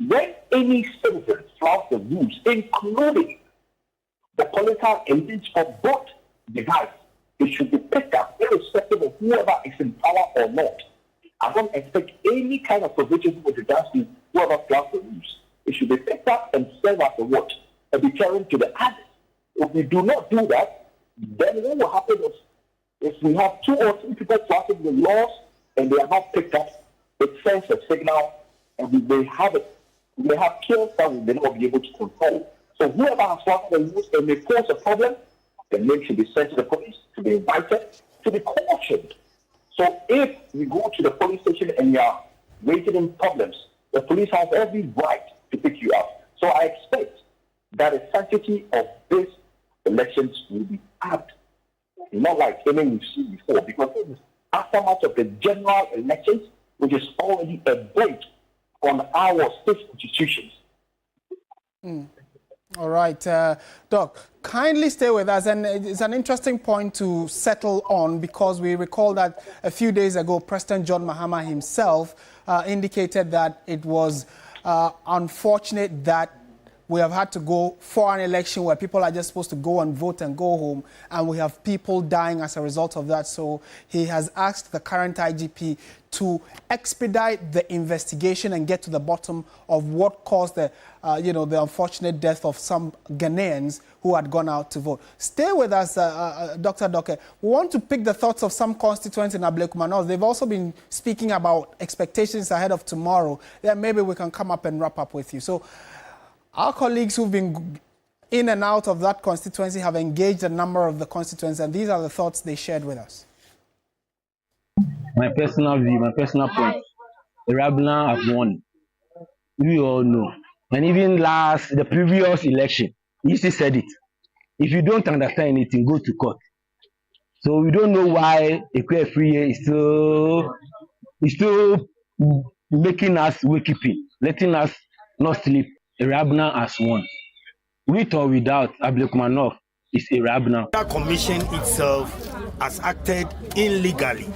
when any citizen flouts the rules, including the political elite of both devices, it should be picked up, irrespective of whoever is in power or not. I don't expect any kind of provision with regards to whoever flouts the rules. It should be picked up and serve as a what? A deterrent to the others. If we do not do that, then what will happen is if we have 2 or 3 people flouting the laws and they are not picked up, it sends a signal and we may have it. We may have kills that we may not be able to control. So whoever has flouted the rules and may cause a problem, the name should be sent to the police, to be invited, to be cautioned. So if we go to the police station and you are waiting in problems, the police has every right to pick you up. So I expect that the sanctity of these elections will be upped, not like any we've seen before, because this is aftermath of the general elections, which is already a break on our state institutions. All right, Doc, kindly stay with us, and it's an interesting point to settle on because we recall that a few days ago, President John Mahama himself indicated that it was unfortunate that we have had to go for an election where people are just supposed to go and vote and go home, and we have people dying as a result of that. So he has asked the current IGP to expedite the investigation and get to the bottom of what caused the unfortunate death of some Ghanaians who had gone out to vote. Stay with us, Dr. Doke. We want to pick the thoughts of some constituents in Ablekuma North. They've also been speaking about expectations ahead of tomorrow. Then maybe we can come up and wrap up with you. So our colleagues who've been in and out of that constituency have engaged a number of the constituents, and these are the thoughts they shared with us. My personal view, my personal point, Rabna have won. We all know. And even the previous election, he still said it. If you don't understand anything, go to court. So we don't know why Ekwe Free is still making us wake up, letting us not sleep. Rabna has won. With or without Ablekuma North is a Rabna. The commission itself has acted illegally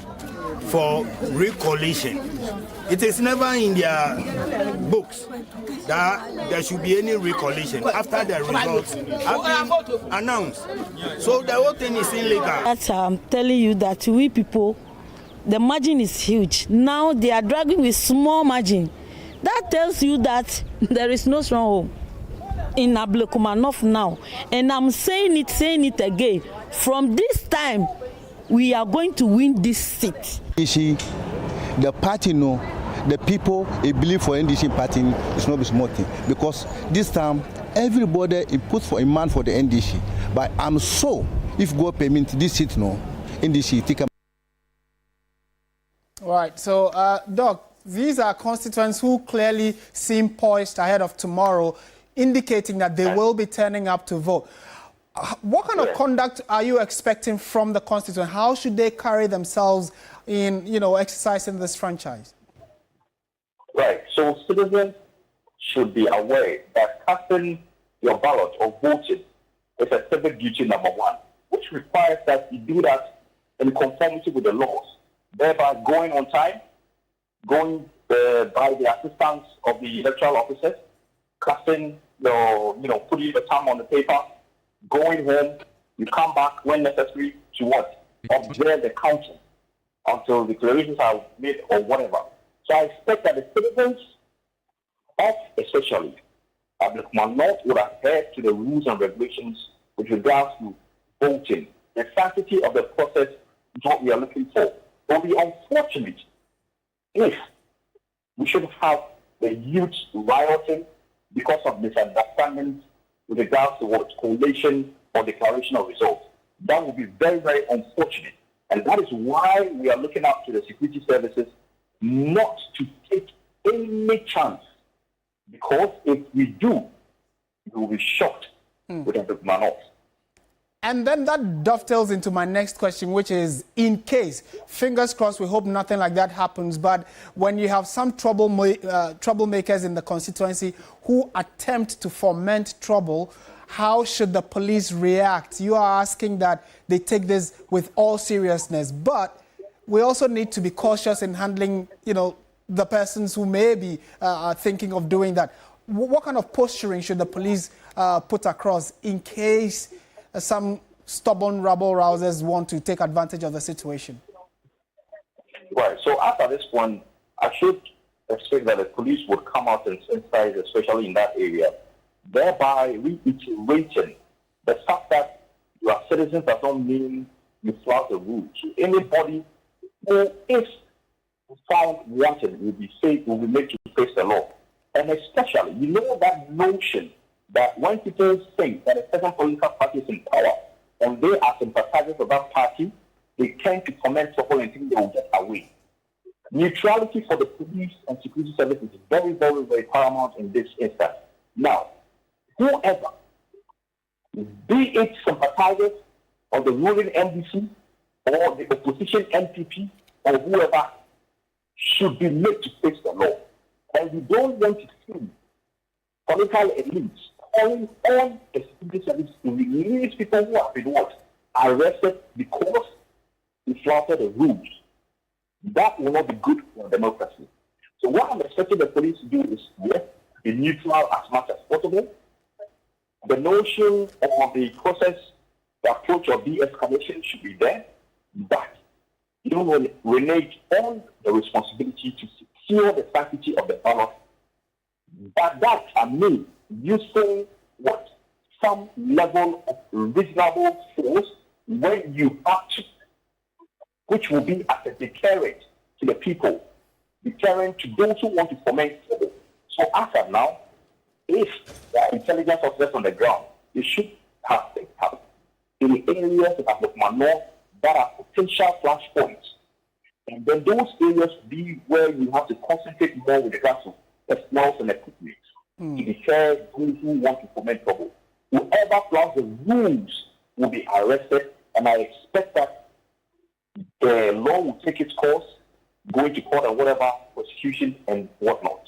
for re-collation. It is never in their books that there should be any re-collation after the results have been announced. So the whole thing is illegal. That's I'm telling you that we people, the margin is huge. Now they are dragging with small margin. That tells you that there is no stronghold in Ablekuma North now. And I'm saying it again. From this time, we are going to win this seat. The party know the people believe for NDC party is not a small thing, because this time everybody put for a man for the NDC. But I'm sure if God permit this seat no, NDC take a. Right. So, Doc, these are constituents who clearly seem poised ahead of tomorrow, indicating that they will be turning up to vote. What kind of conduct are you expecting from the constituent? How should they carry themselves in, exercising this franchise? Right. So citizens should be aware that casting your ballot or voting is a civic duty number one, which requires that you do that in conformity with the laws, thereby going on time, going by the assistance of the electoral officers, casting your, putting your thumb on the paper, going home, you come back when necessary to what? Observe the counting until declarations are made or whatever. So I expect that the citizens of especially Ablekuma North would adhere to the rules and regulations with regards to voting. The sanctity of the process is what we are looking for. It will be unfortunate if we should have the youth rioting because of misunderstandings with regards to what collation or declaration of results. That would be very, very unfortunate. And that is why we are looking up to the security services not to take any chance. Because if we do, we will be shocked with Ablekuma North. And then that dovetails into my next question, which is, in case, fingers crossed, we hope nothing like that happens, but when you have some troublemakers in the constituency who attempt to foment trouble, how should the police react? You are asking that they take this with all seriousness, but we also need to be cautious in handling, the persons who may be thinking of doing that. What kind of posturing should the police put across in case some stubborn rabble-rousers want to take advantage of the situation? Right. So after this one, I should expect that the police would come out and sensitize, especially in that area, thereby reiterating the fact that you are citizens does not mean you flout the rules. Anybody who is found wanted will be made to face the law. And especially, that notion that when people think that a certain political party is in power and they are sympathizers of that party, they tend to comment trouble and think they will get away. Neutrality for the police and security services is very, very, very paramount in this instance. Now, whoever, be it sympathizers of the ruling NDC or the opposition NPP or whoever, should be made to face the law. And we don't want to see political elites calling on the security service to release people who have been arrested because they flouted the rules. That will not be good for democracy. So what I'm expecting the police to do is, yes, be neutral as much as possible. The notion of the process, the approach of de-escalation should be there, but renege on the responsibility to secure the sanctity of the ballot. But that can mean using some level of reasonable force when you have to, which will be as a deterrent to the people, deterrent to those who want to foment trouble. So as of now, if there are intelligence officers on the ground, they should have picked up in the areas of Ablekuma North that are potential flashpoints. And then those areas be where you have to concentrate more with regards to personnel and equipment to deter those who want to foment trouble. Whoever flouts the rules will be arrested, and I expect that the law will take its course, going to court or whatever, prosecution and whatnot.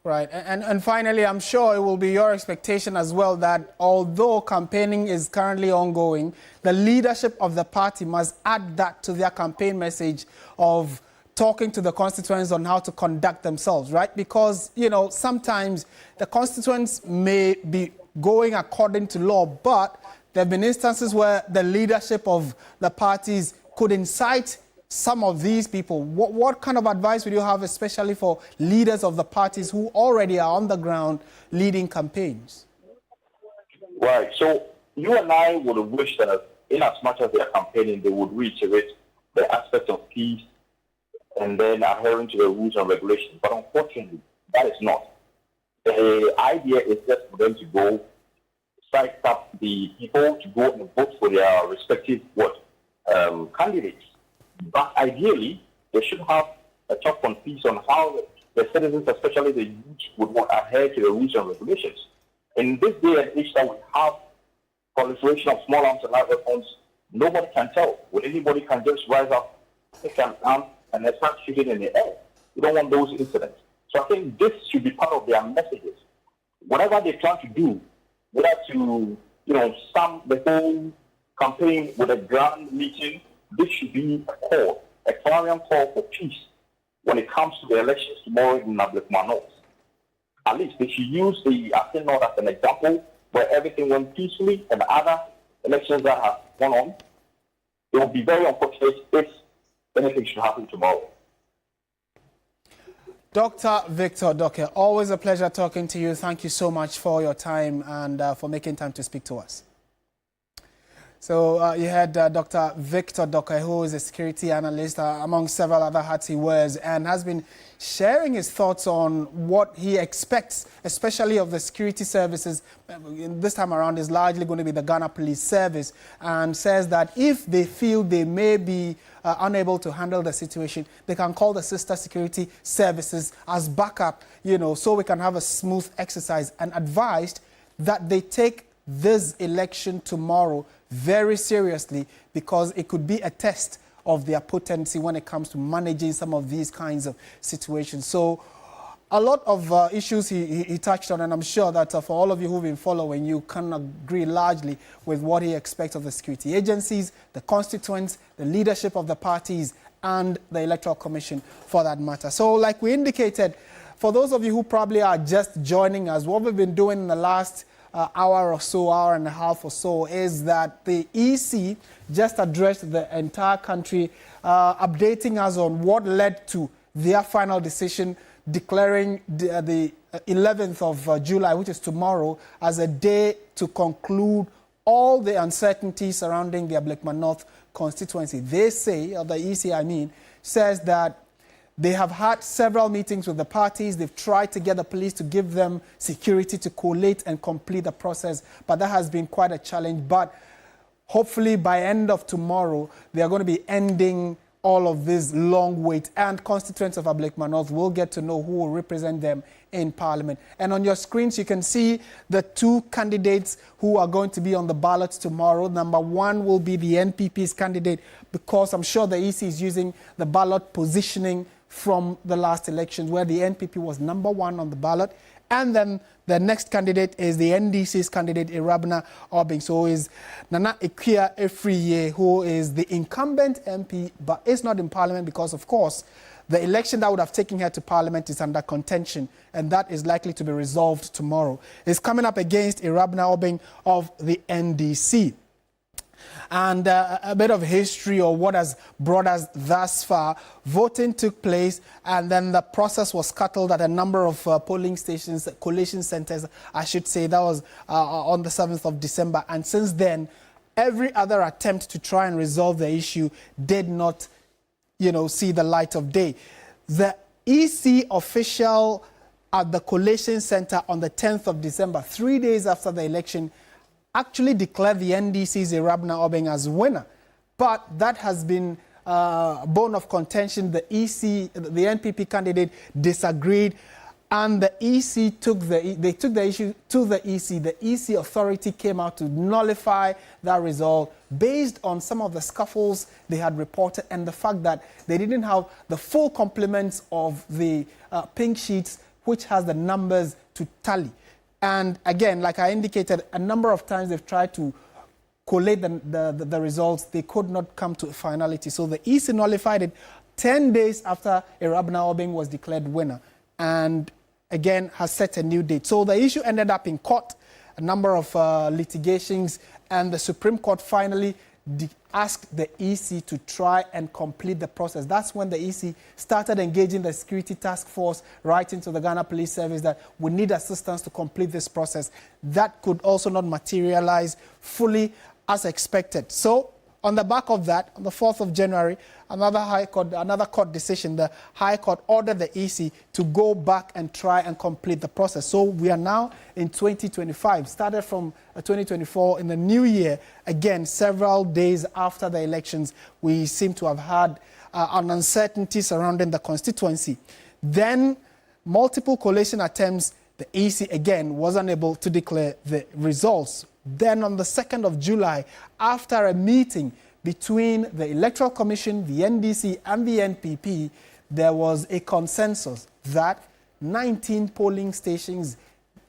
Right. And finally, I'm sure it will be your expectation as well that although campaigning is currently ongoing, the leadership of the party must add that to their campaign message of talking to the constituents on how to conduct themselves, right? Because, sometimes the constituents may be going according to law, but there have been instances where the leadership of the parties could incite some of these people. What kind of advice would you have, especially for leaders of the parties who already are on the ground leading campaigns? Right. So you and I would have wished that in as much as they are campaigning, they would reiterate the aspect of peace, and then adhering to the rules and regulations. But unfortunately, that is not. The idea is just for them to go strike up the people to go and vote for their respective candidates. But ideally, they should have a talk on piece on how the citizens, especially the youth, would want to adhere to the rules and regulations. In this day and age that we have proliferation of small arms and light weapons, nobody can tell. When anybody can just rise up, take an arm, and they start shooting in the air. We don't want those incidents. So I think this should be part of their messages. Whatever they plan to do, whether to, sum the whole campaign with a grand meeting, this should be a call, a clarion call for peace when it comes to the elections tomorrow in Ablekuma North. At least they should use the Asin North as an example where everything went peacefully and other elections that have gone on. It would be very unfortunate if anything should happen tomorrow. Dr. Victor Doke, always a pleasure talking to you. Thank you so much for your time and for making time to speak to us. So you had Dr. Victor Doke, who is a security analyst, among several other hats he wears, and has been sharing his thoughts on what he expects, especially of the security services. This time around is largely going to be the Ghana Police Service, and says that if they feel they may be unable to handle the situation, they can call the sister security services as backup, so we can have a smooth exercise, and advised that they take this election tomorrow very seriously, because it could be a test of their potency when it comes to managing some of these kinds of situations. So a lot of issues he touched on, and I'm sure that for all of you who've been following, you can agree largely with what he expects of the security agencies, the constituents, the leadership of the parties, and the Electoral Commission for that matter. So like we indicated, for those of you who probably are just joining us, what we've been doing in the last hour or so, hour and a half or so, is that the EC just addressed the entire country, updating us on what led to their final decision, declaring the 11th of July, which is tomorrow, as a day to conclude all the uncertainty surrounding the Ablekuma North constituency. They say, or the EC I mean, says that they have had several meetings with the parties. They've tried to get the police to give them security to collate and complete the process, but that has been quite a challenge. But hopefully by end of tomorrow, they are going to be ending all of this long wait, and constituents of Ablekuma North will get to know who will represent them in Parliament. And on your screens, you can see the two candidates who are going to be on the ballots tomorrow. Number one will be the NPP's candidate, because I'm sure the EC is using the ballot positioning from the last elections, where the NPP was number one on the ballot. And then the next candidate is the NDC's candidate, Irabna Obing. So is Nana Ikuya Efriye, who is the incumbent MP, but is not in Parliament because, of course, the election that would have taken her to Parliament is under contention, and that is likely to be resolved tomorrow. It's coming up against Irabna Obing of the NDC. And a bit of history or what has brought us thus far. Voting took place, and then the process was scuttled at a number of polling stations, collation centers, I should say. That was on the 7th of December. And since then, every other attempt to try and resolve the issue did not, see the light of day. The EC official at the collation center on the 10th of December, 3 days after the election, actually declared the NDC's Irabna Obing as winner. But that has been a bone of contention. The NPP candidate disagreed, and the EC took the issue to the EC. The EC authority came out to nullify that result based on some of the scuffles they had reported and the fact that they didn't have the full complements of the pink sheets, which has the numbers to tally. And again, like I indicated, a number of times they've tried to collate the results. They could not come to a finality. So the EC nullified it 10 days after Irabna Obing was declared winner, and again has set a new date. So the issue ended up in court, a number of litigations, and the Supreme Court finally asked the EC to try and complete the process. That's when the EC started engaging the security task force, writing to the Ghana Police Service that we need assistance to complete this process. That could also not materialize fully as expected. So On the back of that, on the 4th of January, another court decision, the High Court ordered the EC to go back and try and complete the process. So we are now in 2025, started from 2024 in the new year. Again, several days after the elections, we seem to have had an uncertainty surrounding the constituency. Then multiple collation attempts, the EC again was unable to declare the results. Then on the 2nd of July, after a meeting between the Electoral Commission, the NDC and the NPP, there was a consensus that 19 polling stations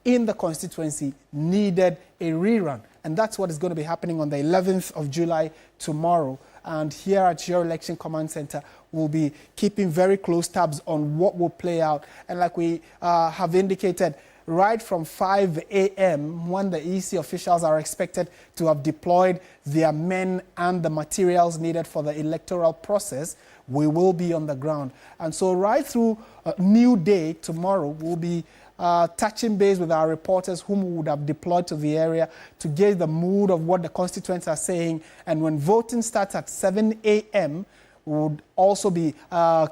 in the constituency needed a rerun. And that's what is going to be happening on the 11th of July tomorrow. And here at your Election Command Center, we'll be keeping very close tabs on what will play out. And like we have indicated, right from 5 a.m. when the EC officials are expected to have deployed their men and the materials needed for the electoral process, we will be on the ground. And so right through New Day tomorrow, we'll be touching base with our reporters whom we would have deployed to the area to gauge the mood of what the constituents are saying. And when voting starts at 7 a.m., we would also be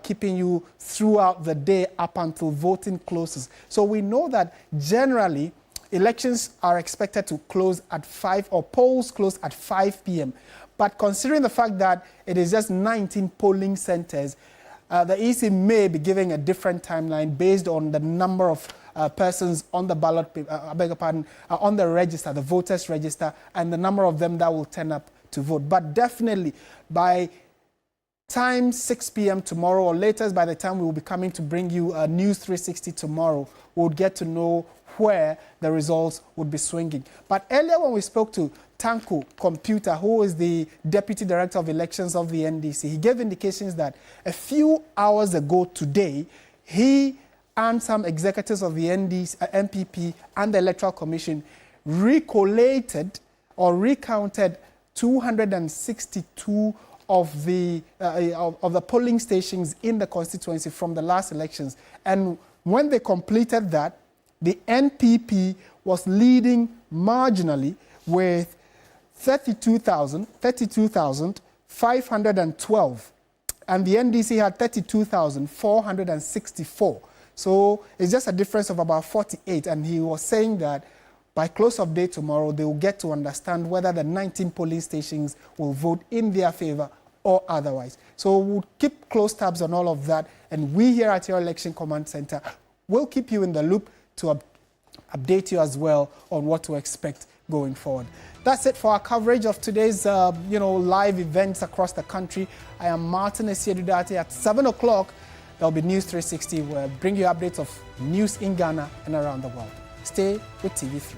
keeping you throughout the day up until voting closes. So we know that generally elections are expected to close at 5 or polls close at 5 p.m. But considering the fact that it is just 19 polling centers, the EC may be giving a different timeline based on the number of persons on the ballot, on the register, the voters register, and the number of them that will turn up to vote. But definitely by time 6 p.m. tomorrow, or latest by the time we will be coming to bring you News 360 tomorrow, we'll get to know where the results would be swinging. But earlier when we spoke to Tanko Computer, who is the Deputy Director of Elections of the NDC, he gave indications that a few hours ago today, he and some executives of the NPP and the Electoral Commission recollated or recounted 262 of the polling stations in the constituency from the last elections. And when they completed that, the NPP was leading marginally with 32,512. And the NDC had 32,464. So it's just a difference of about 48. And he was saying that by close of day tomorrow, they will get to understand whether the 19 polling stations will vote in their favor or otherwise. So we'll keep close tabs on all of that. And we here at your Election Command Center will keep you in the loop to update you as well on what to expect going forward. That's it for our coverage of today's live events across the country. I am Martin Esiedudate. At 7 o'clock, there'll be News 360, where I bring you updates of news in Ghana and around the world. Stay with TV3.